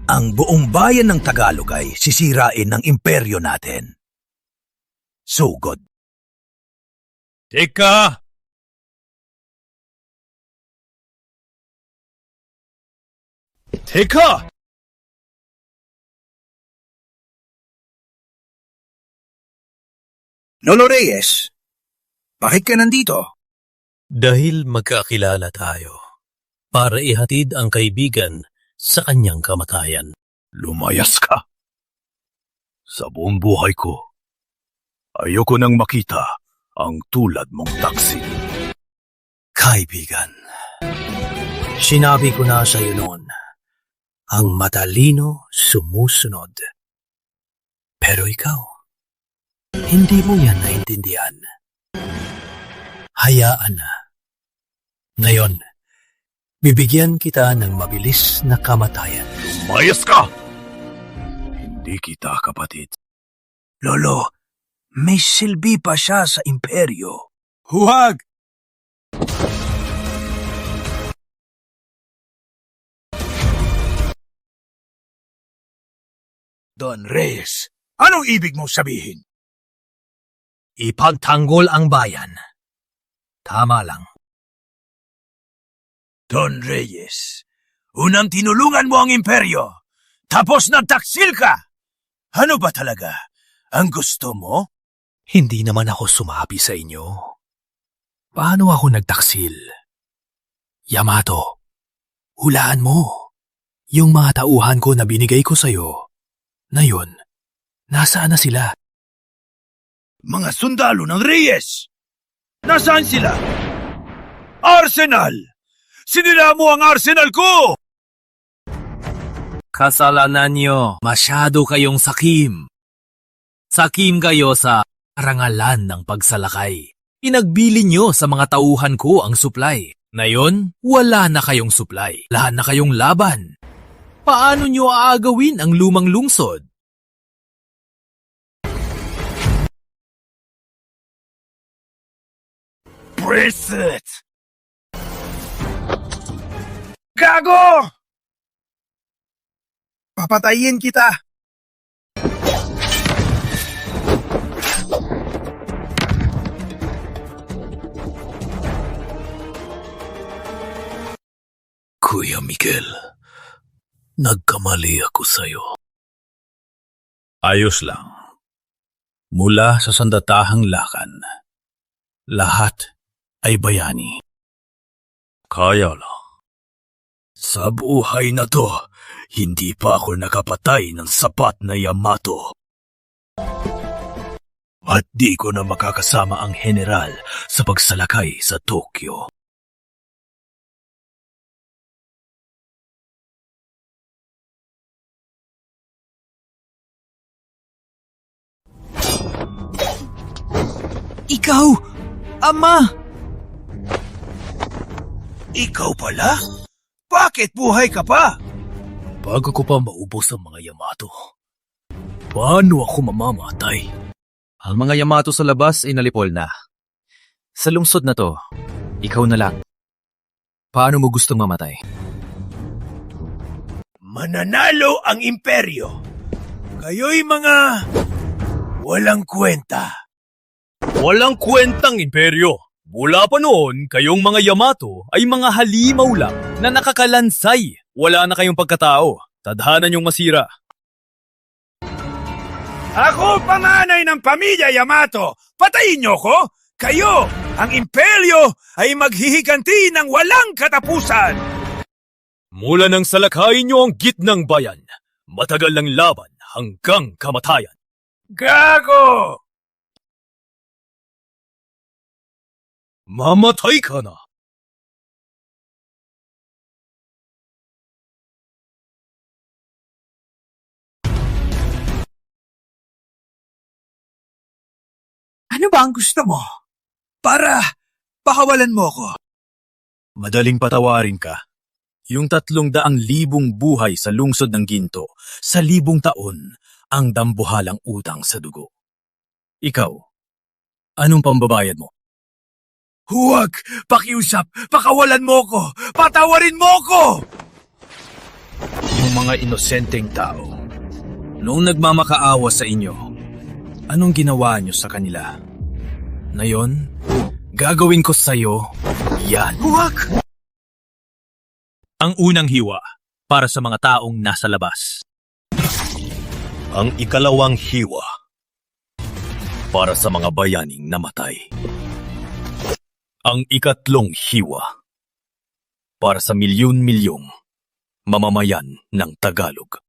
Ang buong bayan ng Tagalog ay sisirain ng imperyo natin. Sugod. Teka! Teka! Lolo Reyes, bakit ka nandito? Dahil magkakilala tayo, para ihatid ang kaibigan sa kanyang kamatayan. Lumayas ka. Sa buong buhay ko, ayoko nang makita ang tulad mong taksil. Kaibigan, sinabi ko na sa iyo noon, ang matalino sumusunod. Pero ikaw, hindi mo yan naintindihan. Hayaan na. Ngayon, bibigyan kita ng mabilis na kamatayan. Lumayas ka! Hindi kita kapatid. Lolo, may silbi pa siya sa imperyo. Huwag! Don Reyes, anong ibig mong sabihin? Ipagtanggol ang bayan. Tama lang. Don Reyes, unang tinulungan mo ang imperyo, tapos nagtaksil ka! Ano ba talaga ang gusto mo? Hindi naman ako sumabi sa inyo. Paano ako nagtaksil? Yamato, hulaan mo. Yung mga tauhan ko na binigay ko sa'yo, na yun, nasaan na sila? Mga sundalo ng Reyes! Nasaan sila? Arsenal! Sinira mo ang arsenal ko! Kasalanan nyo, masyado kayong sakim. Sakim kayo sa karangalan ng pagsalakay. Inagbili nyo sa mga tauhan ko ang supply. Ngayon, wala na kayong supply. Lahat na kayong laban. Paano nyo aagawin ang lumang lungsod? Preset! Gago! Papatayin kita! Kuya Miguel, nagkamali ako sa'yo. Ayos lang. Mula sa sandatahang lakan, lahat ay bayani. Kaya lang. Sa buhay na to, hindi pa ako nakapatay ng sapat na Yamato. At di ko na makakasama ang general sa pagsalakay sa Tokyo. Ikaw! Ama! Ikaw pala? Bakit buhay ka pa? Bago ko pa maubos ang mga Yamato, paano ako mamamatay? Ang mga Yamato sa labas ay nalipol na. Sa lungsod na to, ikaw na lang. Paano mo gustong mamatay? Mananalo ang imperyo. Kayo'y mga walang kwenta. Walang kwentang imperyo. Mula pa noon, kayong mga Yamato ay mga halimaw lang na nakakalansay. Wala na kayong pagkatao. Tadhana niyong masira. Ako panganay ng pamilya Yamato! Patayin niyo ko! Kayo, ang imperyo, ay maghihiganti ng walang katapusan! Mula nang salakayin niyo ang gitnang bayan, matagal ng laban hanggang kamatayan. Gago! Mamatay ka na! Ano ba ang gusto mo? Para pakawalan mo ko. Madaling patawarin ka. Yung 300,000 buhay sa lungsod ng Ginto, sa 1,000 taon, ang dambuhalang utang sa dugo. Ikaw, anong pambabayad mo? Huwag! Pakiusap! Pakawalan mo ko! Patawarin mo ko! Yung mga inosenteng tao, noong nagmamakaawa sa inyo, anong ginawa niyo sa kanila? Ngayon, gagawin ko sa'yo yan. Huwag! Ang unang hiwa para sa mga taong nasa labas. Ang ikalawang hiwa para sa mga bayaning namatay. Ang ikatlong hiwa para sa milyon-milyong mamamayan ng Tagalog.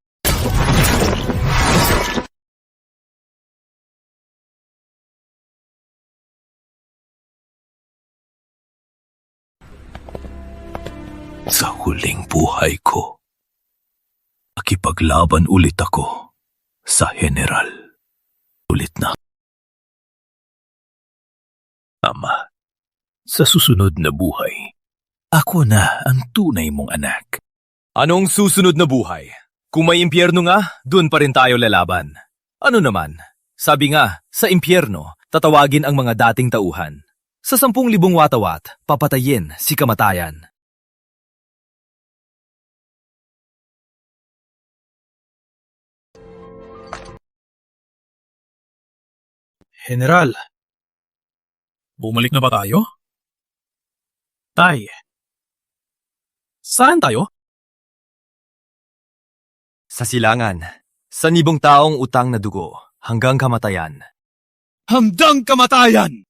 Sa huling buhay ko, nakipaglaban ulit ako sa general. Ulit na. Ama, sa susunod na buhay, ako na ang tunay mong anak. Anong susunod na buhay? Kung may impyerno nga, dun pa rin tayo lalaban. Ano naman? Sabi nga, sa impyerno, tatawagin ang mga dating tauhan. Sa 10,000 watawat, papatayin si kamatayan. General, bumalik na ba tayo? Tay, saan tayo? Sa silangan, sa 1,000 taong utang na dugo hanggang kamatayan. Hanggang kamatayan!